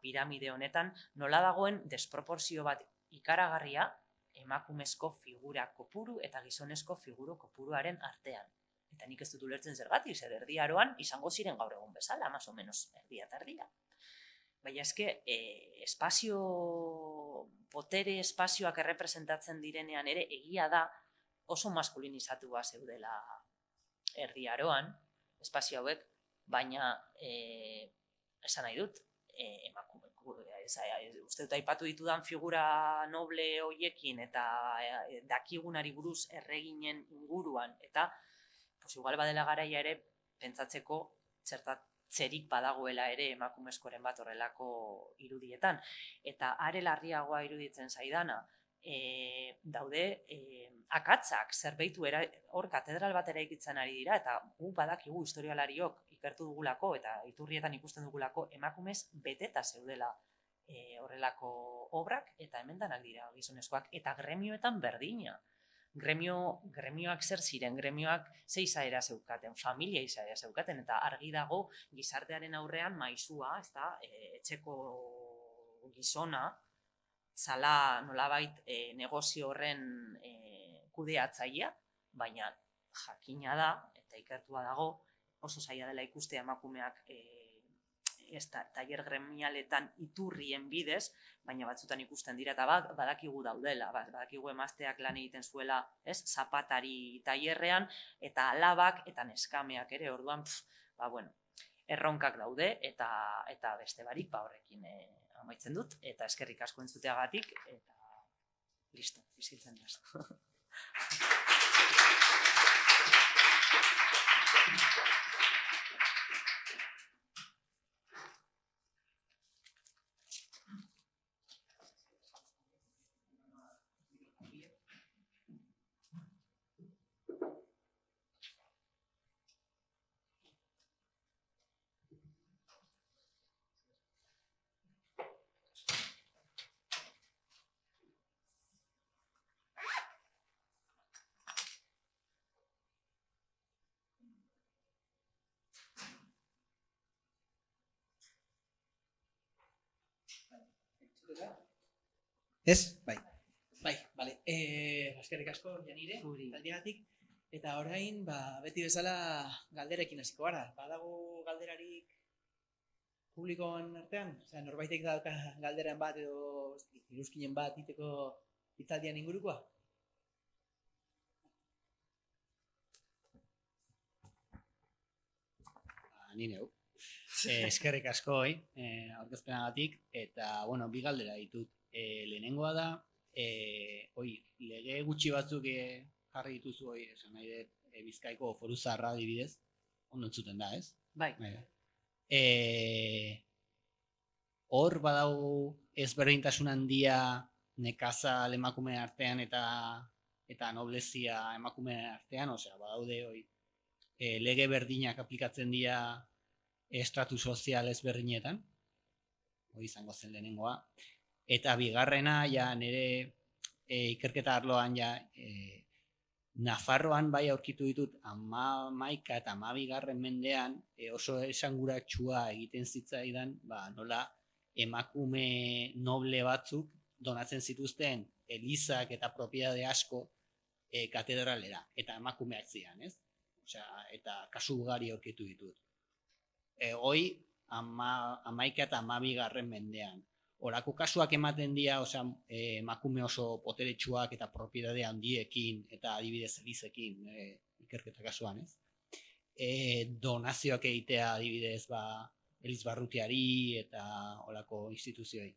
piramide honetan nola dagoen desproportzio bat ikaragarria emakumezko figura kopuru eta gizonezko figura kopuruaren artean. Eta nik ez dut ulertzen zergatik, zer Erdi Aroan izango ziren gaur egun bezala, más o menos erdia eta erdia. Baina eske, potere espazioak errepresentatzen direnean ere egia da oso maskulinizatua zeudela Erdi Aroan, espazio hauek, baina esan nahi dut, uste dut aipatu ditudan figura noble hoiekin eta dakigunari buruz erreginen inguruan, eta igual badela garaia ere pentsatzeko zertatzerik badagoela ere emakumezkoren bat horrelako irudietan. Eta are larriagoa iruditzen zaidana, daude akatzak zerbaitu hor katedral bat eraikitzen ari dira, eta gu badakigu historialariok ikertu dugulako eta iturrietan ikusten dugulako emakumez beteta zeudela horrelako obrak, eta hemendanak dira gizonezkoak, eta gremioetan berdina. Gremioak zer ziren, gremioak ze izaera zeukaten, familia izaera zeukaten, eta argi dago gizartearen aurrean maisua, etxeko gizona, zala nolabait negozio horren kudeatzailea, baina jakina da, eta ikertua dago, oso zaila dela ikustea emakumeak tailer gremialetan iturrien bidez, baina batzutan ikusten dira, eta badakigu daudela, badakigu emazteak lan egiten zuela, zapatari tailerrean, eta alabak eta neskameak ere, orduan, erronkak daude, eta beste barik horrekin amaitzen dut, eta eskerrik asko entzuteagatik, eta listo, isiltzen da. Ez? Bai. Bai, bale. Eskerrik asko, Janire, taldeagatik. Eta orain, beti bezala galderekin hasiko gara. Badago galderarik publikoan artean? Osea, norbaitek dauka galderan bat edo iruzkinen bat iteko hitzaldian ingurukoa? Ni neu. Eskerrik asko, aurkezpenagatik, eta, bueno, bi galdera ditut. Lehenengoa da, lege gutxi batzuk jarri dituzu, esan nahi dut, Bizkaiko Foru Zaharra adibidez, ondo entzuten da, ez? Bai. Hor badago ezberdintasun handia nekazal emakume artean eta noblezia emakume artean, osea, badaude lege berdinak aplikatzen dira estratu sozial ezberdinetan, hori izango zen lehenengoa. Eta bigarrena, ja nire ikerketa arloan, Nafarroan bai aurkitu ditut 11 eta 12 mendean oso esanguratsua egiten zitzaidan, nola emakume noble batzuk donatzen zituzten elizak eta propiedade asko katedralera, eta emakumeak ziren, ez? Osea, eta kasu ugari aurkitu ditut. Hoi, 11 eta 12 mendean. Horako kasuak ematen dira, emakume oso poteretsuak eta propiedade handiekin eta adibidez elizekin ikerketa kasuan, ez? Donazioak egitea adibidez eliz barrutiari eta horako instituzioi.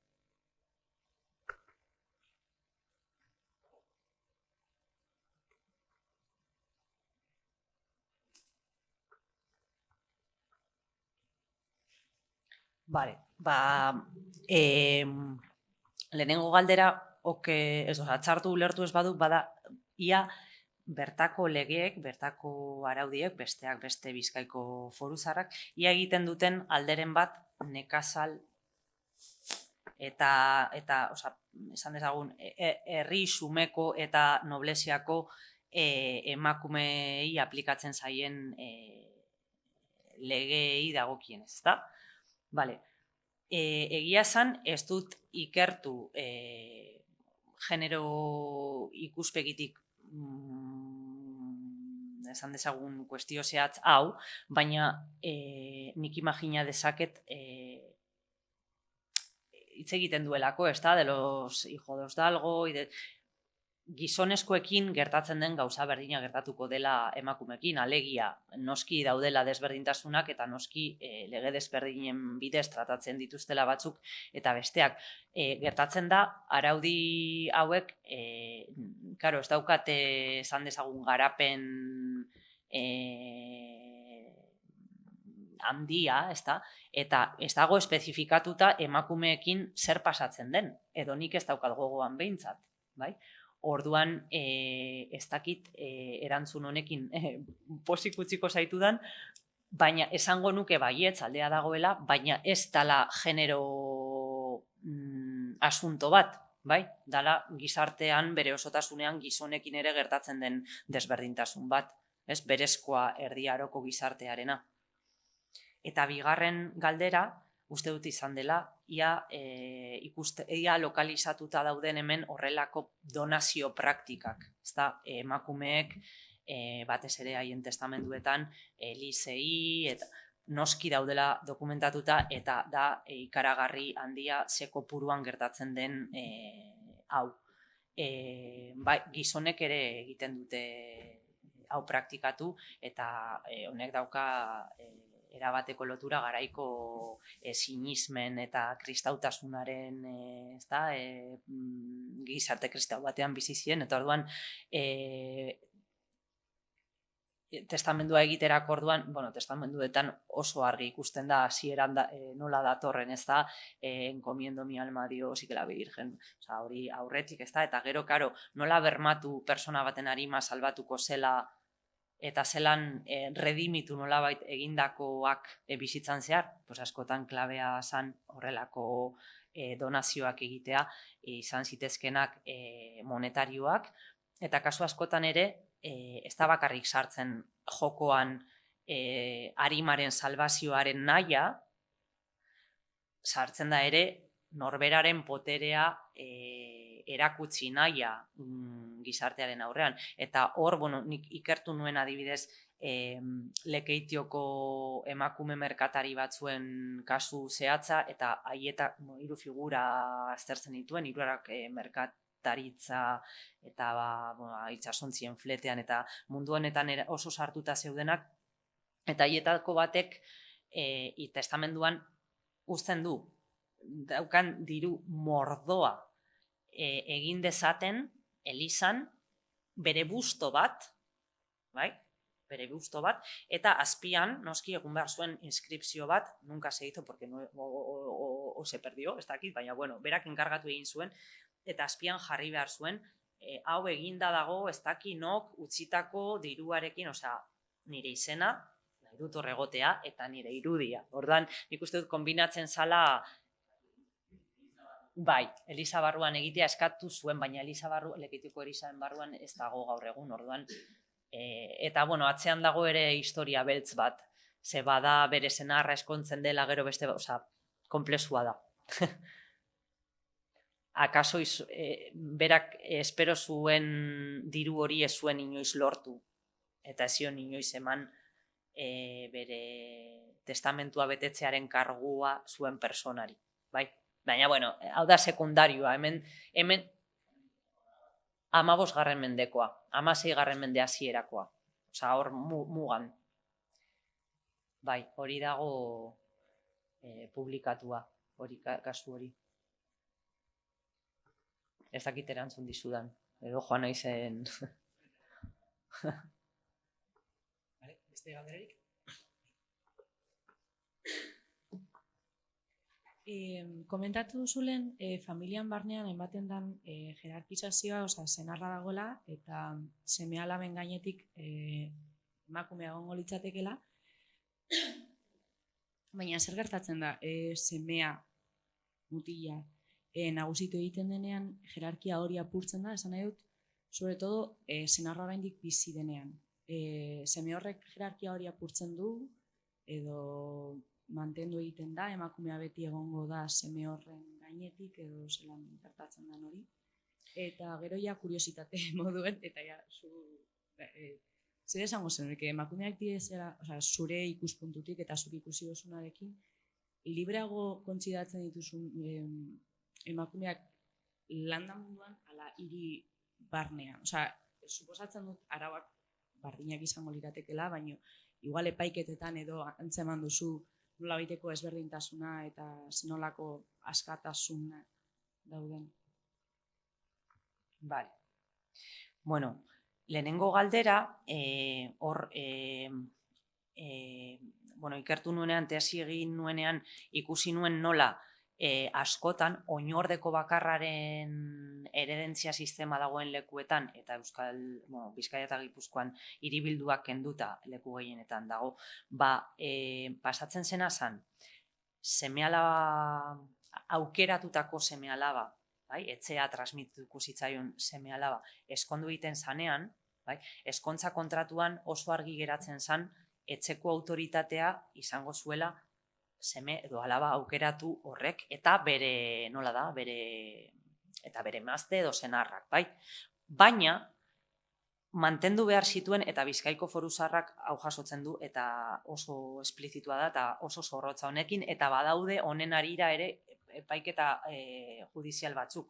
Bale, lehenengo galdera, txartu ulertu ez badu, bada, ia bertako legeek, bertako araudiek, besteak beste Bizkaiko Foru Zaharrak, ia egiten duten alderen bat nekazal eta esan dezagun, herri xumeko eta nobleziako emakumei aplikatzen zaien legei dagokienez, ezta? Bale, egia esan ez dut ikertu genero ikuspegitik esan dezagun kuestio zehatz hau, baina nik imagina dezaket hitz egiten duelako, ez da, de los hijos dalgo, gizonezkoekin gertatzen den gauza berdina gertatuko dela emakumeekin, alegia noski daudela desberdintasunak eta noski lege desberdinen bidez tratatzen dituztela batzuk eta besteak. Gertatzen da, araudi hauek, ez daukate esan dezagun garapen handia, eta ez dago espezifikatuta emakumeekin zer pasatzen den, edo nik ez daukat gogoan behintzat, bai? Orduan, ez dakit erantzun honekin pozik utziko zaitudan, baina esango nuke baietz aldea dagoela, baina ez dala genero asunto bat, bai? Dala gizartean bere osotasunean gizonekin ere gertatzen den desberdintasun bat, ez? Berezkoa Erdi Aroko gizartearena. Eta bigarren galdera, uste dut izan dela, ia lokalizatuta dauden hemen horrelako donazio praktikak. Ezta, emakumeek batez ere haien testamenduetan elizei, eta noski daudela dokumentatuta, eta da ikaragarri handia ze kopuruan gertatzen den hau. Gizonek ere egiten dute hau praktikatu, eta honek dauka erabateko lotura garaiko sinismen eta kristautasunaren gizarte kristau batean bizi ziren, eta orduan testamendua egiterako orduan, testamenduetan oso argi ikusten da hasieran nola datorren, ez da, encomiendo mi alma a Dios y que la Virgen, hori aurretik, ez da, eta gero, karo, nola bermatu persona baten arima salbatuko zela eta zelan redimitu nolabait egindakoak bizitzan zehar, askotan klabea zan horrelako donazioak egitea, izan zitezkenak monetarioak, eta kasu askotan ere, ez da bakarrik sartzen jokoan arimaren salbazioaren nahia, sartzen da ere norberaren poterea erakutsi nahia gizartearen aurrean. Eta hor, nik ikertu nuen adibidez, Lekeitioko emakume merkatari batzuen kasu zehatza, eta haieta 3 figura aztertzen dituen, 3 merkataritza eta itsasontzien fletean eta mundu honetan oso sartuta zeudenak, eta haietako batek testamenduan uzten du daukan diru mordoa egin dezaten elizan bere busto bat, bai? Bere busto bat, eta azpian, noski egun behar zuen inskripzio bat, nunca se hizo porque o se perdió, ez dakit, baina berak enkargatu egin zuen, eta azpian jarri behar zuen, hau eginda dago, ez dakit nok utzitako diruarekin, nire izena, nahi dut horregotea, eta nire irudia. Orduan, nik uste dut kombinatzen zala, bai, eliza barruan egitea eskatu zuen, baina Lekeitioko elizaren barruan ez dago gaur egun, orduan, eta, atzean dago ere historia beltz bat, ze bada bere senarra eskontzen dela gero beste, komplexua da. Akaso berak espero zuen diru hori ez zuen inoiz lortu, eta ez zion inoiz eman bere testamentua betetzearen kargua zuen personari, bai? Baina, hau da sekundarioa, hemen 15. mendekoa, 16. mende hasierakoa, hor mugan. Bai, hori dago publikatua, hori kasu hori. Ez dakit erantzun dizudan, edo joan naizen. Beste galderarik? Komentatu duzulen, familian barnean ematen den jerarkizazioa, senarra dagoela, eta seme-alaben gainetik emakumea egongo litzatekeela. Baina zer gertatzen da, semea mutila nagusitu egiten denean, jerarkia hori apurtzen da, esan nahi dut, sobre todo, senarra oraindik bizi denean. Seme horrek jerarkia hori apurtzen du, edo mantendu egiten da, emakumea beti egongo da seme horren gainetik, edo zelan gertatzen den hori. Eta gero ja kuriositate moduen, eta ja, zer esango zen, emakumeak direzera, zure ikuspuntutik eta zure ikusi dozunarekin, libreago kontsidatzen dituzun emakumeak landa munduan ala hiri barnean. Suposatzen dut arauak bardinak izango liratekela, baina igual epaiketetan edo antzeman duzu nola baiteko ezberdintasuna eta zenolako askatasuna dauden. Bale. Lehenengo galdera, hor, ikertu nuenean, teasi egin nuenean, ikusi nuen nola askotan oinordeko bakarraren eredentzia sistema dagoen lekuetan, eta Bizkaia eta Gipuzkoan hiribilduak kenduta leku gehienetan dago, pasatzen zena zen, seme-alaba, aukeratutako seme-alaba, etxea transmituko zitzaion seme-alaba, eskondu egiten zanean, eskontza kontratuan oso argi geratzen zen, etxeko autoritatea izango zuela seme edo alaba aukeratu horrek, eta bere, nola da, eta bere emazte edo senarrak, bai? Baina, mantendu behar zituen, eta Bizkaiko Foru Zaharrak hau jasotzen du, eta oso esplizitua da, eta oso zorrotza honekin, eta badaude honen harira ere epaiketa judizial batzuk.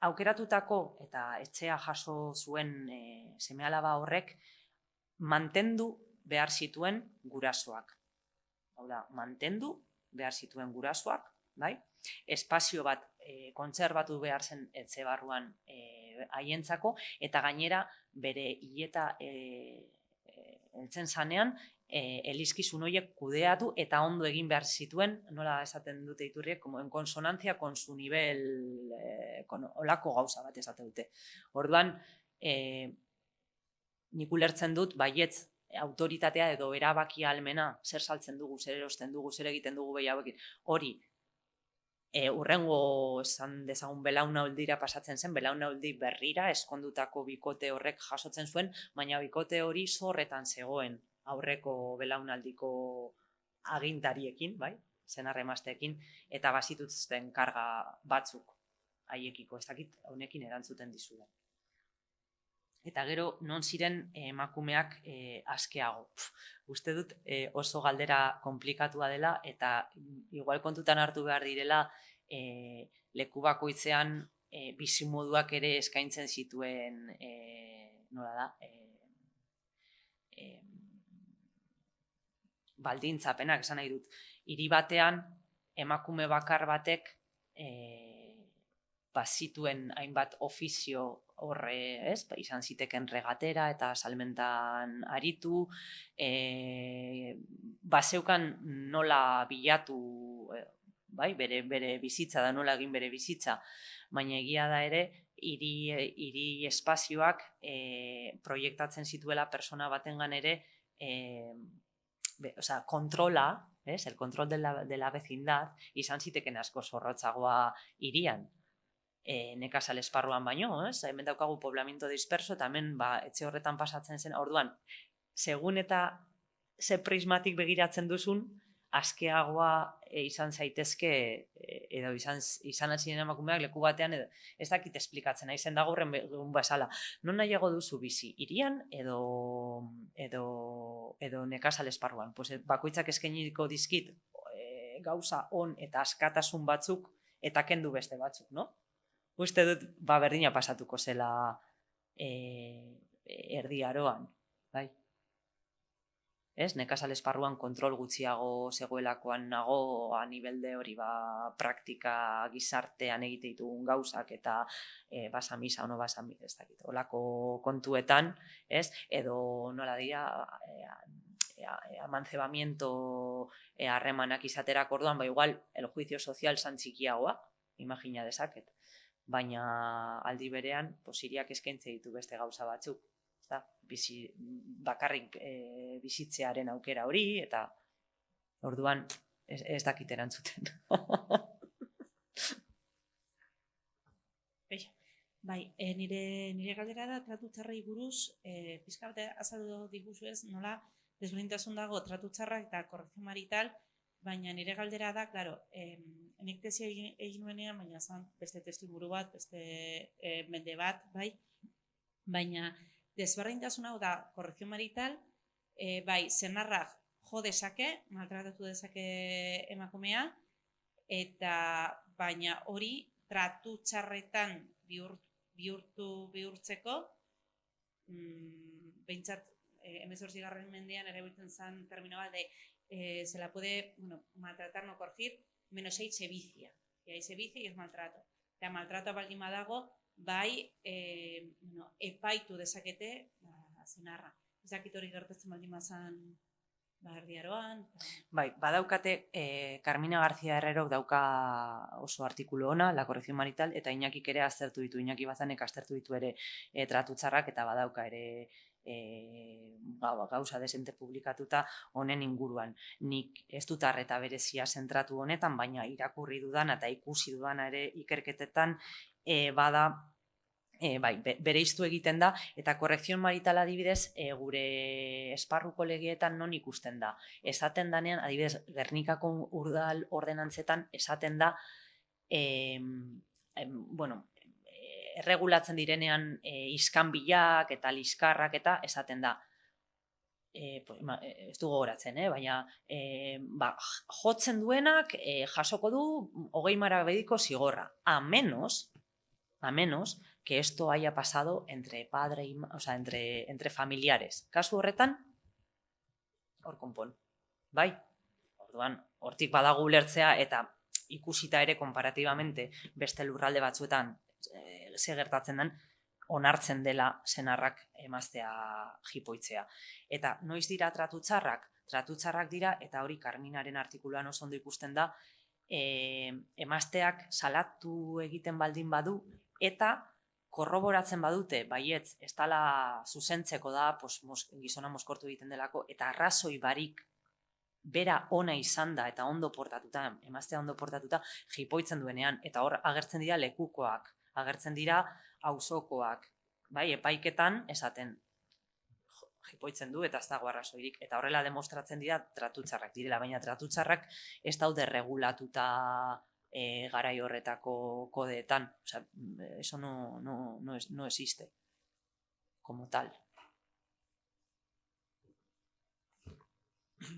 Aukeratutako eta etxea jaso zuen seme-alaba horrek mantendu behar zituen gurasoak. Hau da, mantendu behar zituen gurasoak, bai? Espazio bat kontserbatu behar zen etxe barruan haientzako, eta gainera bere hileta heltzen zanean elizkizun horiek kudeatu eta ondo egin behar zituen, nola esaten dute iturriek, como en consonantzia con su nivel, olako gauza bat esate dute. Orduan, nik ulertzen dut, baietz, autoritatea edo erabaki ahalmena, zer saltzen dugu, zer erosten dugu, zer egiten dugu behi hauekin, hori, urrengo esan dezagun belaunaudira pasatzen zen, belaunaldi berrira, eskondutako bikote horrek jasotzen zuen, baina bikote hori zorretan zegoen aurreko belaunaldiko agintariekin, bai? senar emazteekin, eta bazituzten karga batzuk haiekiko, ez dakit honekin erantzuten dizuen. Eta gero, non ziren emakumeak askeago. Uste dut oso galdera komplikatua dela, eta igual kontutan hartu behar direla leku bakoitzean bizimoduak ere eskaintzen zituen, nola da, baldintzapenak, esan nahi dut. Hiri batean, emakume bakar batek bazituen hainbat ofizio horre, izan ziteken regatera eta salmentan aritu, bazeukan nola bilatu, bere bizitza da, nola egin bere bizitza, baina egia da ere, hiri espazioak proiektatzen zituela persona batengan ere, kontrola, el control de la vecindad, izan ziteken asko zorrotzagoa hirian. Nekazal esparruan baino, hemen daukagu poblamiento disperso, eta hemen etxe horretan pasatzen zen, orduan, segun eta ze prismatik begiratzen duzun, askeagoa izan zaitezke, edo izan altzinen emakumeak leku batean, edo ez dakit esplikatzen, izen da gaurren bezala, non nahiago duzu bizi, hirian edo nekazal esparruan, bakoitzak eskainiko dizkit gauza on eta askatasun batzuk, eta kendu beste batzuk, no? Uste dut, berdina pasatuko zela erdi aroan, bai. Nekazal esparruan kontrol gutxiago zegoelakoan nago, a nivel de hori, praktika gizartean egite ditugun gauzak, eta basamisa, ono basamisa, ez dakit, olako kontuetan, edo nola dira, amancebamiento harremanak izaterak orduan, igual, el juicio social san txikiagoa, imagina dezaket. Baina aldi berean, hiriak eskaintze ditu beste gauza batzuk. Bakarrik bizitzearen aukera hori, eta orduan ez dakit erantzuten. Bai, nire galdera da tratu txarrei buruz, pixka bat azaldu diguzu ez, nola desberdintasun dago tratu txarrak eta korrekzio marital, baina nire galdera da, klaro, nik tesi egin nuenean, baina zan beste testu-liburu bat, beste mende bat, bai, baina desberdintasun hau da korrekzio marital, bai, senarrak jo dezake, maltratatu dezake emakumea, eta baina hori tratu txarretan bihurtzeko, behintzat, 18. mendean erabiltzen zen termino bat de se la puede maltratar, no corregir, menos ahí se vicia. Y ahí se vicia y es maltrato. Eta maltrato baldin badago, bai epaitu dezakete senarra. Ez dakit hori gertatzen baldin bazan Erdi Aroan. Bai, badaukate, Carmina García Herrerok dauka oso artikulu ona, La corrección marital, eta Iñakik ere aztertu ditu, Iñaki Bazanek aztertu ditu ere tratu txarrak, eta badauka ere gauza desente publikatuta honen inguruan. Nik ez dut arreta berezia zentratu honetan, baina irakurri dudan eta ikusi dudana ere ikerketetan bada bereiztu egiten da, eta korrekzion marital adibidez gure esparruko legietan non ikusten da. Esaten danean, adibidez, Gernikako udal ordenantzetan esaten da, erregulatzen direnean iskanbilak eta liskarrak eta esaten da. Ez du gogoratzen, baina jotzen duenak jasoko du 20 marabediko zigorra. A menos que esto haya pasado entre padre y, entre familiares. Kasu horretan, hor konpon. Bai? Orduan, hortik badago ulertzea eta ikusita ere konparatibamente beste lurralde batzuetan ze gertatzen den, onartzen dela senarrak emaztea jipoitzea. Eta noiz dira tratu txarrak? Tratu txarrak dira, eta hori Carminaren artikuluan oso ondo ikusten da, emazteak salatu egiten baldin badu, eta korroboratzen badute, baietz, ez dela zuzentzeko da, gizona mozkortu egiten delako, eta arrazoi barik bera ona izan da, eta ondo portatuta, emaztea ondo portatuta, jipoitzen duenean, eta hor agertzen dira lekukoak, agertzen dira auzokoak, bai, epaiketan esaten, jipoitzen du eta ez dago arrazoirik. Eta horrela demostratzen dira tratu txarrak direla, baina tratu txarrak ez daude regulatuta garai horretako kodeetan. Osea, eso no existe como tal.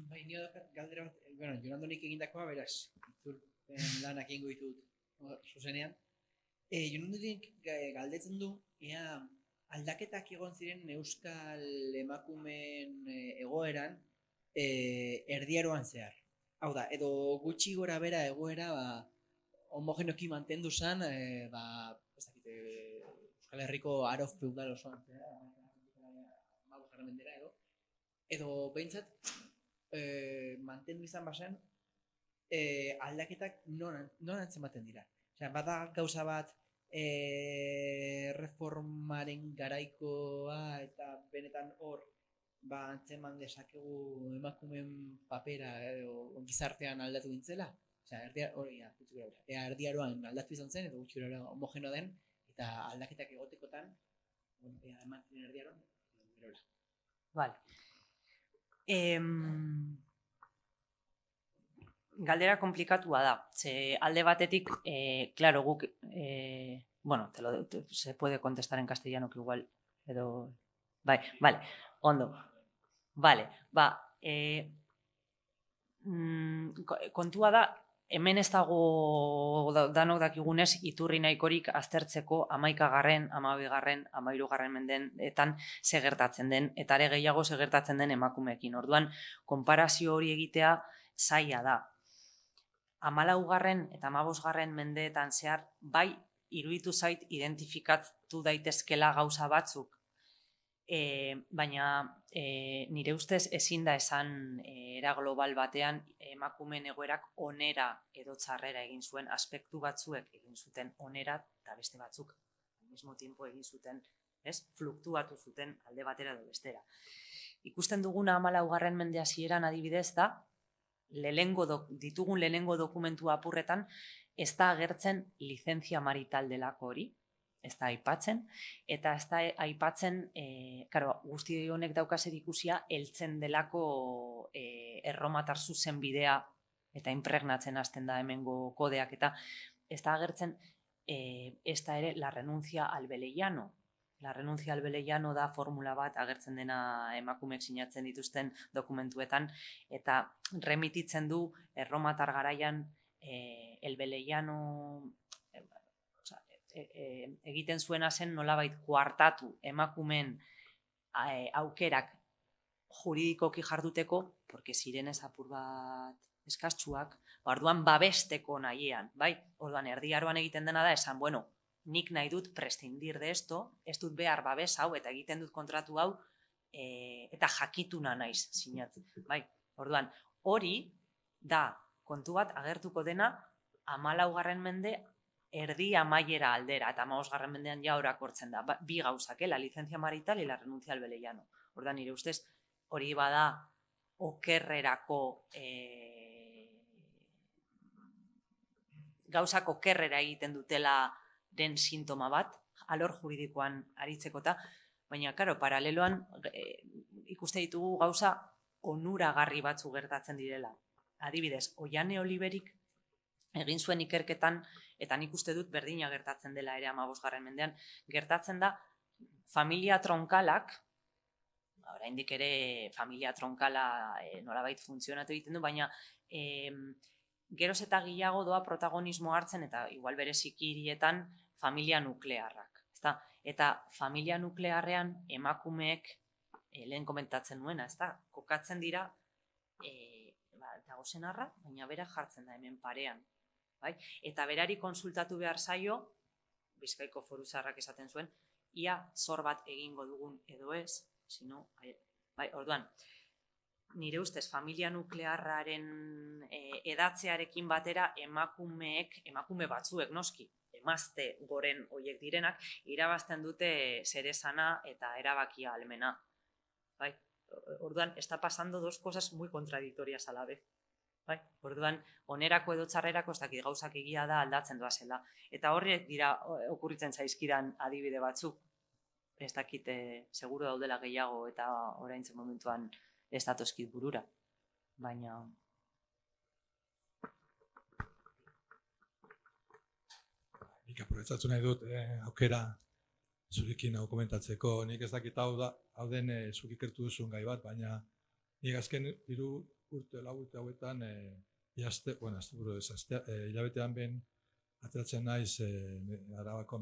Bai, nio dakat galdera bat, Jonandonik egindakoa, beraz, lanak egingo ditut zuzenean. Jonandonik galdetzen du, ea aldaketak egon ziren euskal emakumeen egoeran erdiaroan zehar. Hau da, edo gutxi gora bera egoera homogenoki mantendu zen, Euskal Herriko aro feudal osoan zehar, mendera edo behintzat mantendu izan bazen aldaketak non antzematen dira. Osea, bada gauza bat reformaren garaikoa eta benetan hor antzeman dezakegu emakumeen papera edo gizartean aldatu dintzela. Osea, erdiaroan aldatu izan zen edo gutxi gara homogeno den eta aldaketak egotekotan eman ziren erdiaroan. Vale. Galdera komplikatua da. Ze alde batetik, claro, guk, bueno, se puede contestar en castellano que igual, edo, bai, vale, ondo. Vale, kontua da, hemen ez dago danok dakigunez iturri nahikorik aztertzeko 11., 12., 13. mendeetan segertatzen den, eta are gehiago segertatzen den emakumeekin. Orduan, konparazio hori egitea zaila da. 14. eta 15. mendeetan zehar, bai, iruditu zait identifikatu daitezkela gauza batzuk, baina nire ustez ezin da esan era global batean emakumeen egoerak onera edo txarrera egin zuen, aspektu batzuek egin zuten onera eta beste batzuk al mismo tiempo egin zuten, fluktuatu zuten alde batera edo bestera. Ikusten duguna 14. mende hasieran adibidez da, ditugun lehenengo dokumentu apurretan ez da agertzen lizentzia marital delako hori, ez da aipatzen, eta ez da aipatzen, guzti honek daukazer ikusia, heltzen delako erromatar zuzen bidea eta impregnatzen hasten da hemengo kodeak, eta ez da agertzen, ez da ere la renuncia al velellano. La renuncia al velellano da formula bat agertzen dena emakumeek sinatzen dituzten dokumentuetan, eta remititzen du erromatar garaian el velellano egiten zuena zen nolabait kuartatu emakumeen aukerak juridikoki jarduteko, porque zirenez apur bat eskastsuak, orduan babesteko nahiean, bai? Orduan erdiaroan egiten dena da esan, bueno, nik nahi dut prescindir de esto, ez dut behar babes hau eta egiten dut kontratu hau eta jakituna naiz sinatzen, bai? Orduan, hori da kontu bat agertuko dena 14. mende erdi amaiera aldera, eta 15. mendean ja orakortzen da, bi gauzak, la licencia marital y la renuncia al velellano. Orduan, nire ustez, hori bada okerrerako gauzak okerrera egiten dutela den sintoma bat, alor juridikoan aritzekota, baina, karo, paraleloan ikuste ditugu gauza onuragarri batzu gertatzen direla. Adibidez, Oiane Oliverik egin zuen ikerketan, eta nik uste dut berdina gertatzen dela ere 15. mendean, gertatzen da familia tronkalak, oraindik ere familia tronkala nolabait funtzionatu egiten du, baina geroz eta gehiago doa protagonismo hartzen, eta igual bereziki hirietan familia nuklearrak. Eta familia nuklearrean emakumeek, lehen komentatzen nuena, kokatzen dira, dago senarra, baina bera jartzen da hemen parean. Eta berari konsultatu behar zaio, Bizkaiko Foru Zaharrak esaten zuen, ia zor bat egingo dugun edo ez, sino, orduan, nire ustez familia nuklearraren edatzearekin batera emakume batzuek noski, emazte goren hoiek direnak, irabazten dute zeresana eta erabakia ahalmena. Orduan, está pasando dos cosas muy contradictorias a la vez. Orduan, onerako edo txarrerako ez dakit gauzak egia da aldatzen doazela. Eta horrek dira okurritzen zaizkidan adibide batzuk. ez dakit, seguro daudela gehiago eta oraintze momentuan ez datozkit burura. Baina... Nik aprobetxatu nahi dut aukera zurekin hau komentatzeko. Nik ez dakit hau den zuk ikertu duzun gai bat, baina nik azken 3 urte, 4 urte hauetan hilabetean ben ateratzen naiz Arabako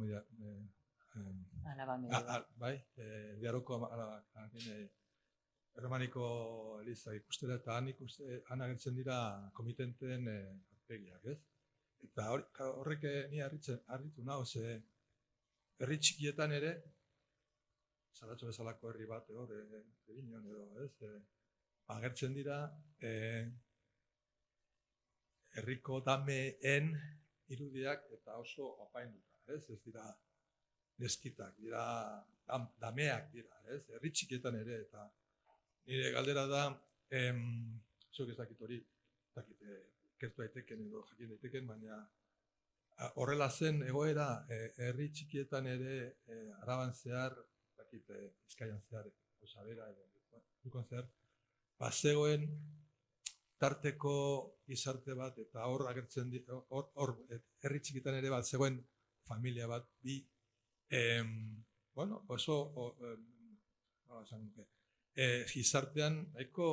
bai, Diaroko Erromaniko Eliza ikustera, eta han agertzen dira komitenteen aurpegiak, ez? Eta horrek ni harritu nau, ze herri txikietan ere, Saratxo bezalako herri bat, Eginon edo, ez? Agertzen dira herriko dameen irudiak eta oso apainduta, ez? Ez dira neskitak, dira dameak dira, ez? Herri txikietan ere, eta nire galdera da, zuk ez dakit hori, kertu daiteken edo jakin daiteken, baina horrela zen egoera herri txikietan ere Araban zehar, Bizkaian zehar, Osabera edo Gipuzkoan zehar, bazegoen tarteko gizarte bat, eta hor agertzen hor herri txikitan ere bat zegoen familia bat, bi oso gizartean nahiko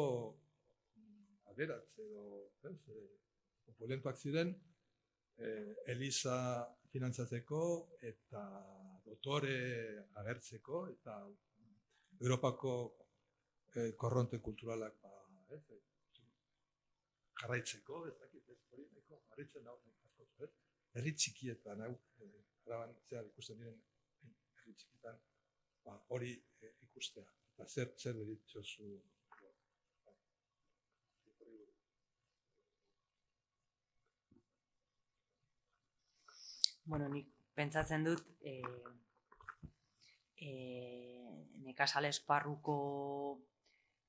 aberatz edo opulentoak ziren, Eliza finantzatzeko eta dotore agertzeko eta Europako korronte kulturalak jarraitzeko, ez dakit, hori nahiko jarraitzen dago askotu, ez? Herri txikietan, Araban zehar ikusten diren herri txikitan, hori ikustea, eta zer deritzozu. Bueno, nik pentsatzen dut nekazal esparruko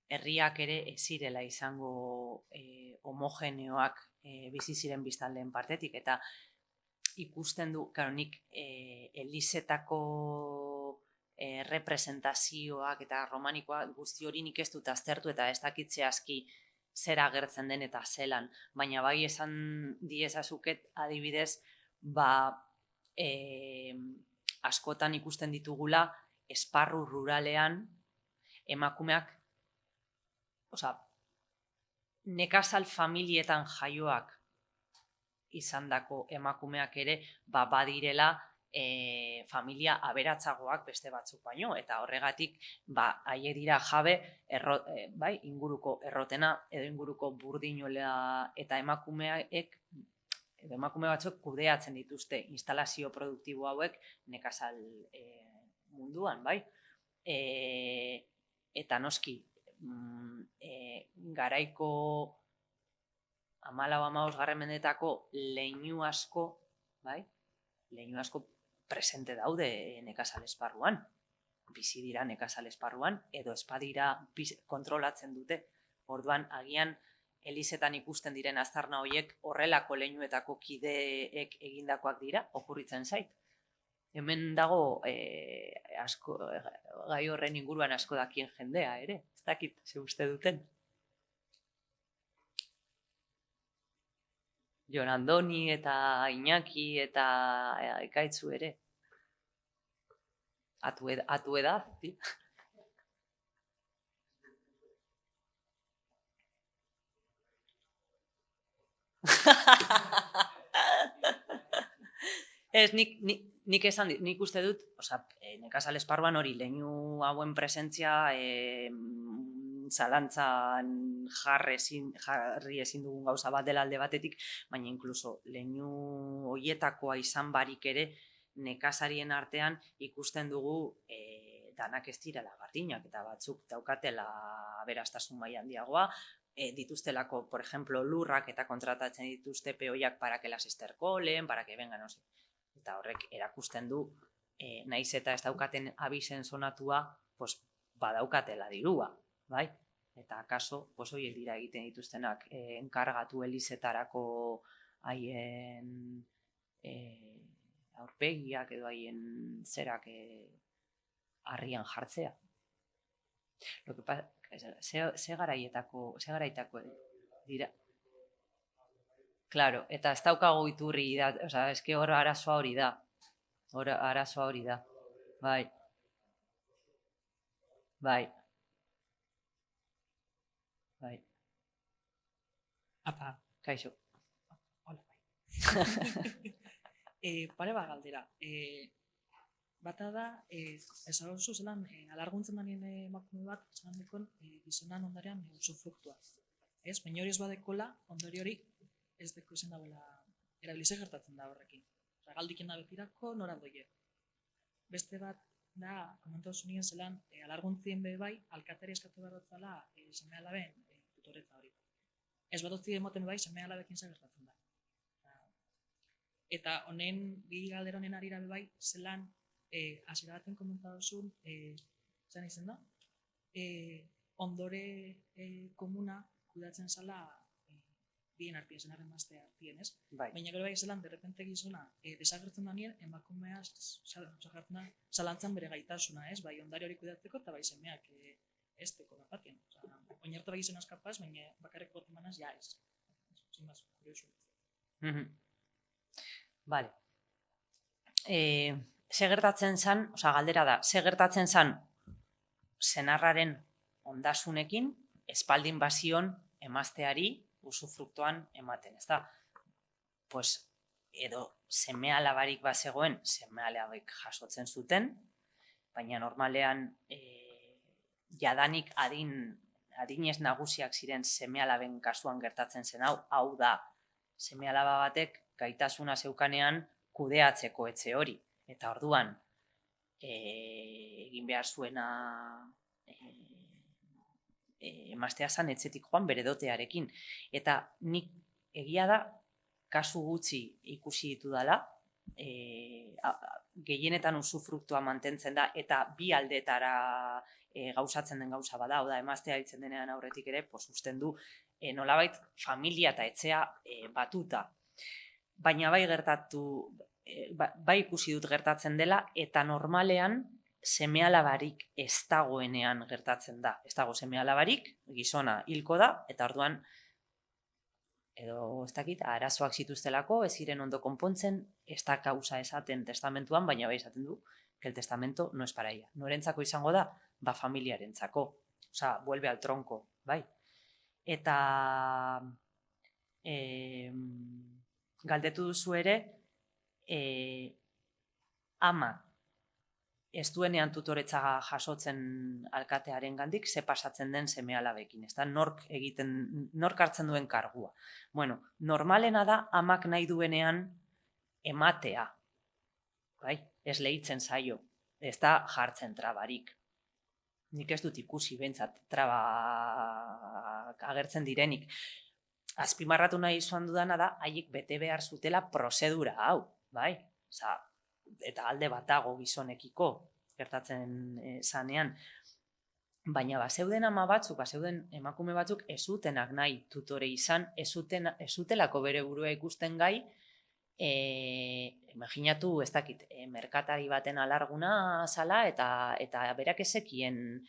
herriak ere ez zirela izango homogeneoak bizi ziren biztanleen partetik, eta ikusten du, claro, nik elizetako representazioak eta romanikoak guzti hori nik ez dut aztertu eta ez dakit zehazki zer agertzen den eta zelan, baina bai esan diezazuket adibidez, askotan ikusten ditugula esparru ruralean emakumeak, nekazal familietan jaioak izandako emakumeak ere badirela familia aberatsagoak beste batzuk baino, eta horregatik haiek dira jabe inguruko errotena edo inguruko burdinola, eta emakume batzuk kudeatzen dituzte instalazio produktibo hauek nekazal munduan, bai? Eta noski, garaiko 14-15 mendetako leinu asko, bai? Leinu asko presente daude nekazal esparruan, bizi dira nekazal esparruan, edo espadira kontrolatzen dute. Orduan, agian Elizetan ikusten diren aztarna horiek horrelako leinuetako kideek egindakoak dira, okurritzen zait. Hemen dago gai horren inguruan asko dakien jendea ere, ez dakit, ze uste duten. Jon Andoni eta Iñaki eta Ekaitzu ere. Atu edad, ti? Ez, nik uste dut, nekazal esparruan hori leinu hauen presentzia zalantzan jarri ezin dugun gauza bat dela alde batetik, baina inkluso leinu hoietakoa izan barik ere nekazarien artean ikusten dugu danak ez direla berdinak, eta batzuk daukatela aberastasun maila handiagoa, dituztelako, por ejemplo, lurrak eta kontratatzen dituzte peoiak para que las estercolen, para que vengan, no sé. Eta horrek erakusten du, naiz eta ez daukaten abisen sonatua, pues, badaukatela dirua, bai? Eta akaso, pues, horiek dira egiten dituztenak, enkargatu elizetarako haien aurpegiak edo haien zerak harrian jartzea. Lo que pasa, ze garaitako dira. Claro, eta ez daukagu iturri da, osea, eske hor arazoa hori da. Arazoa hori da. Bai. Apa, Kaixo. hola, bai. Pare bat galdera. Bata da, esan oso zelan, alarguntzen danien emakume bat, esan dekon, gizonan ondarean usufruktua. Ez, baina hori ez badekola, ondori hori ez deko izan dagoela erabilize gertatzen da horrekin. Osa, galdiken da betirako, norandoie. Beste bat da, komentatu zunien zelan, alarguntzien be bai, alkateri eskatu behar dutzala seme alaben tutoretza hori. Ez badotzi emoten bai, seme alabekin gertatzen da. Eta honen, bi galdera honen arira be bai, zelan, hasiera baten komentadozun, zan izen da, ondore komuna kudatzen zala bien artien, zenarren maztea artien, ez? Bai. Baina gero bai zelan, derrepente gizona, desagertzen da nien, emakumea zagertzen da, zalantzan bere gaitasuna, ez? Bai, ondare hori kudatzeko eta bai semeak ez teko batien. Oinartu bai izan askapaz, baina bakarrik bote manaz, ja ez. Sin más, kuriosu. Vale. Segertatzen zan, oza, galdera da, segertatzen zan senarraren ondasunekin, espaldin bazion emazteari usufruktuan ematen, ez da? Pues, edo seme-alabarik bazegoen, seme-alabek jasotzen zuten, baina normalean jadanik adinez nagusiak ziren seme-alaben kasuan gertatzen zen hau da, seme-alaba batek gaitasuna zeukanean kudeatzeko etxe hori. Eta orduan, egin behar zuena emaztea zan etxetik joan bere dotearekin. Eta nik egia da, kasu gutxi ikusi ditu dela, gehienetan usufruktua mantentzen da, eta bi aldetara gauzatzen den gauza bada, da emaztea hiltzen denean aurretik ere, usten du nolabait familia eta etxea batuta. Baina bai bai ikusi dut gertatzen dela, eta normalean seme-alabarik ez dagoenean gertatzen da. Ez dago seme-alabarik, gizona hilko da, eta orduan, edo ez dakit, arazoak zituztelako, ez ziren ondo konpontzen, ez da kausa esaten testamentuan, baina bai esaten du, que el testamento no es para ella. Norentzako izango da, ba familiarentzako. Osa, vuelve al tronco, bai. Eta galdetu duzu ere, ama ez duenean tutoretza jasotzen alkatearen gandik, ze pasatzen den seme-alabekin, ez da, nork hartzen duen kargua. Bueno, normalena da, amak nahi duenean ematea, bai, ez lehitzen zaio, ez da jartzen trabarik. Nik ez dut ikusi behintzat traba agertzen direnik. Azpimarratu nahi izan dudana da, haiek bete behar zutela prozedura hau, bai? Osa, eta alde batago gizonekiko gertatzen zanean. Baina zeuden ama batzuk, zeuden emakume batzuk ez zutenak nahi tutore izan, ez zutelako bere burua ikusten gai, imaginatu, ez dakit, merkatari baten alarguna zala eta berak ezekien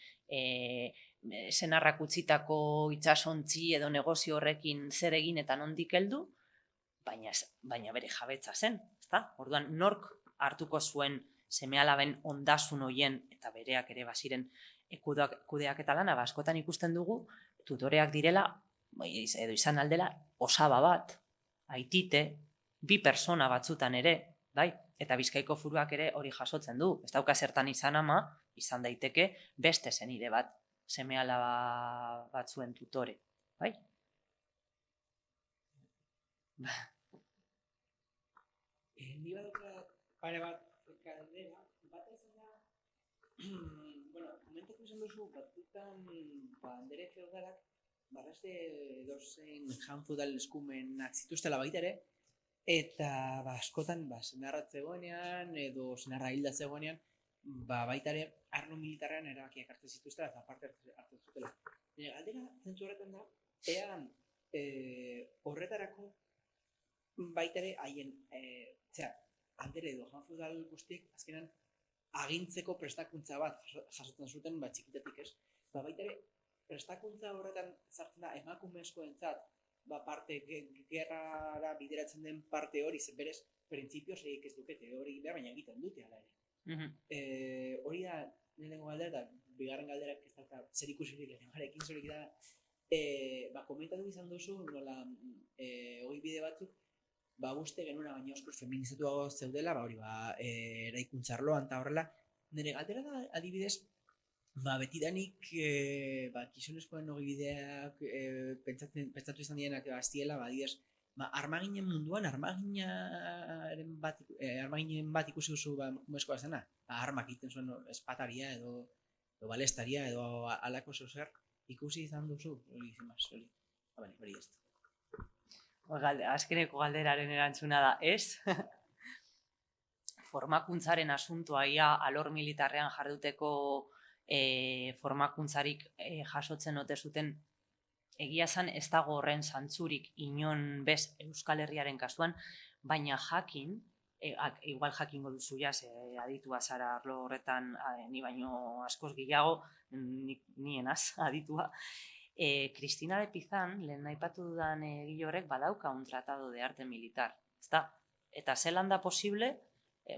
senarrak utzitako itsasontzi edo negozio horrekin zer egin eta nondik heldu, baina bere jabetza zen, ezta? Orduan, nork hartuko zuen seme-alaben ondasun hoien eta bereak ere baziren kudeak eta lana, askotan ikusten dugu, tutoreak direla, edo izan aldela, osaba bat, aitite, bi persona batzutan ere, bai? Eta Bizkaiko Foruak ere hori jasotzen du. Ez dauka zertan izan ama, izan daiteke beste senide bat, seme-alaba batzuen tutore, bai? Ni badauka pare bat galdera, bat izan da, komentatu izan duzu, batzutan handere feudalak, barrazte dozen jan-feudal eskumenak zituztela baita ere, eta askotan senarra zegoenean edo senarra hilda zegoenean, baita ere arlo militarrean erabakiak hartzen zituztela eta parte hartzen zutela. Galdera zentzu horretan da, horretarako baita ere haien, handere edo jan feudal guztiek azkenan agintzeko prestakuntza bat jasotzen zuten, txikitatik ez. Baita ere, prestakuntza horretan sartzen da emakumezkoentzat, parte gerrara bideratzen den parte hori, berez, printzipioz ez dukete hori behar, baina egiten dute ala ere. Hori da, lehenengo galdera, eta bigarren galderak ez dauka zer ikusirik lehenengarekin zorik da, komentatu izan duzu, nola, hori bide batzuk, uste genuna baina oskuz feminizatuago zeudela, hori, eraikuntzarloan eta horrela, nire galdera da, adibidez, betidanik gizonezkoen ogibideak pentsatu izan dienak aztiela, adibidez, armaginen munduan, armaginen bat ikusi duzu emakumezkoa zena, armak egiten zuen espataria edo balestaria edo alako zer ikusi izan duzu, hori ez. Azkeneko galderaren erantzuna da, ez? Formakuntzaren asuntoa ia alor militarrean jarduteko formakuntzarik jasotzen ote zuten, egia esan ez dago horren zantzurik inon bez Euskal Herriaren kasuan, baina jakin, igual jakingo duzu jaz, aditua zara arlo horretan, ni baino askoz gehiago, nienaz aditua, Cristina de Pizan, lehen aipatu dudan egile horrek badauka un tratado de arte militar, ezta? Eta zelan da posible,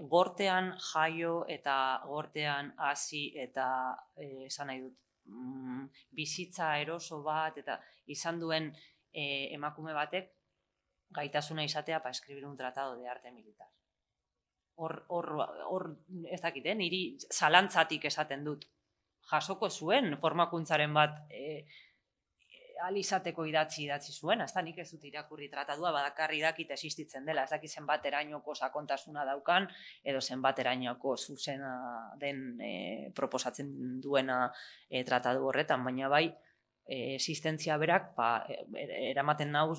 gortean jaio eta gortean hasi eta esan nahi dut, bizitza eroso bat eta izan duen emakume batek gaitasuna izatea para escribir un tratado de arte militar. Hor ez dakit, niri zalantzatik esaten dut. Jasoko zuen formakuntzaren bat alizateko idatzi zuen, ez da nik ez dut irakurri tratadua, badakarri dakit existitzen dela, ez dakit zenbaterainoko sakontasuna daukan, edo zenbaterainoko zuzena den proposatzen duena tratadu horretan, baina bai, existentzia berak, eramaten nau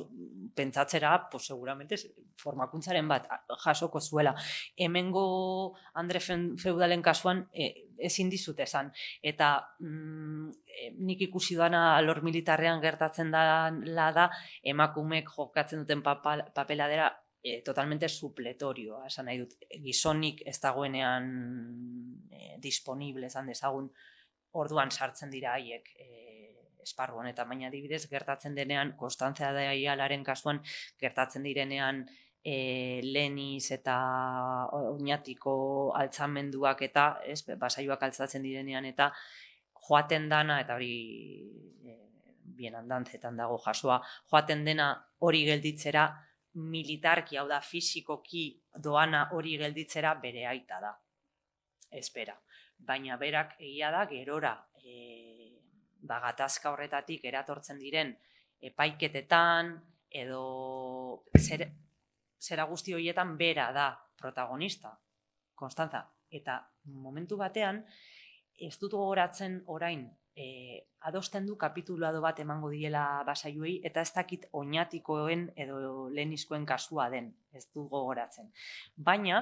pentsatzera, seguramente formakuntzaren bat jasoko zuela. Hemengo Andre feudalen kasuan ezin dizut esan. Eta nik ikusi duana alor militarrean gertatzen da emakumek jokatzen duten papeladera totalmente supletorioa, esan nahi dut. Gizonik ez dagoenean disponible, esan dezagun, orduan sartzen dira haiek esparru honetan, baina adibidez gertatzen denean, Konstantzia de Aialaren kasuan, gertatzen direnean Leniz eta Oñatiko altzamenduak eta basaioak altzatzen direnean eta joaten dana, eta hori bien andantzetan dago jasoa, joaten dena hori gelditzera militarki, hau da fisikoki doana hori gelditzera bere aita da. Espera. Baina berak egia da gerora gatazka horretatik eratortzen diren epaiketetan edo zera guzti horietan bera da protagonista, Konstantza. Eta momentu batean ez dut gogoratzen orain adosten du kapitulado bat emango diela basaioei eta ez dakit Oñatikoen edo Lenizkoen kasua den, ez du gogoratzen. Baina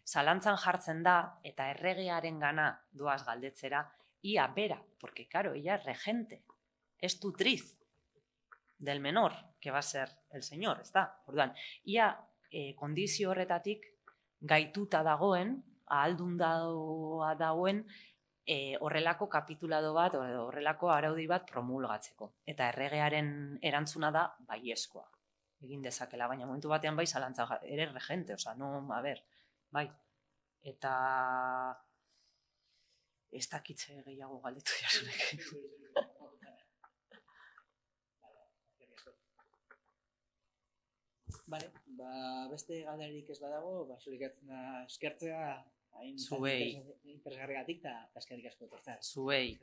zalantzan jartzen da eta erregearen gana doaz galdetzera ia bera, porque claro, ella es regente, es tutriz del menor, que va a ser el señor, está. Orduan, ia kondizio horretatik gaituta dagoen, ahaldun dagoen horrelako kapitulado bat, horrelako araudi bat promulgatzeko. Eta erregearen erantzuna da baiezkoa. Egin dezakela, baina momentu batean bai zalantza, ere regente, oza, no, a ber, bai. Eta ez dakitze gehiago galdetu jasunek. Bale, beste galderarik ez badago, zurik eskertzea hain zuei interesgarrigatik eta eskerrik asko etortzea. Zuei.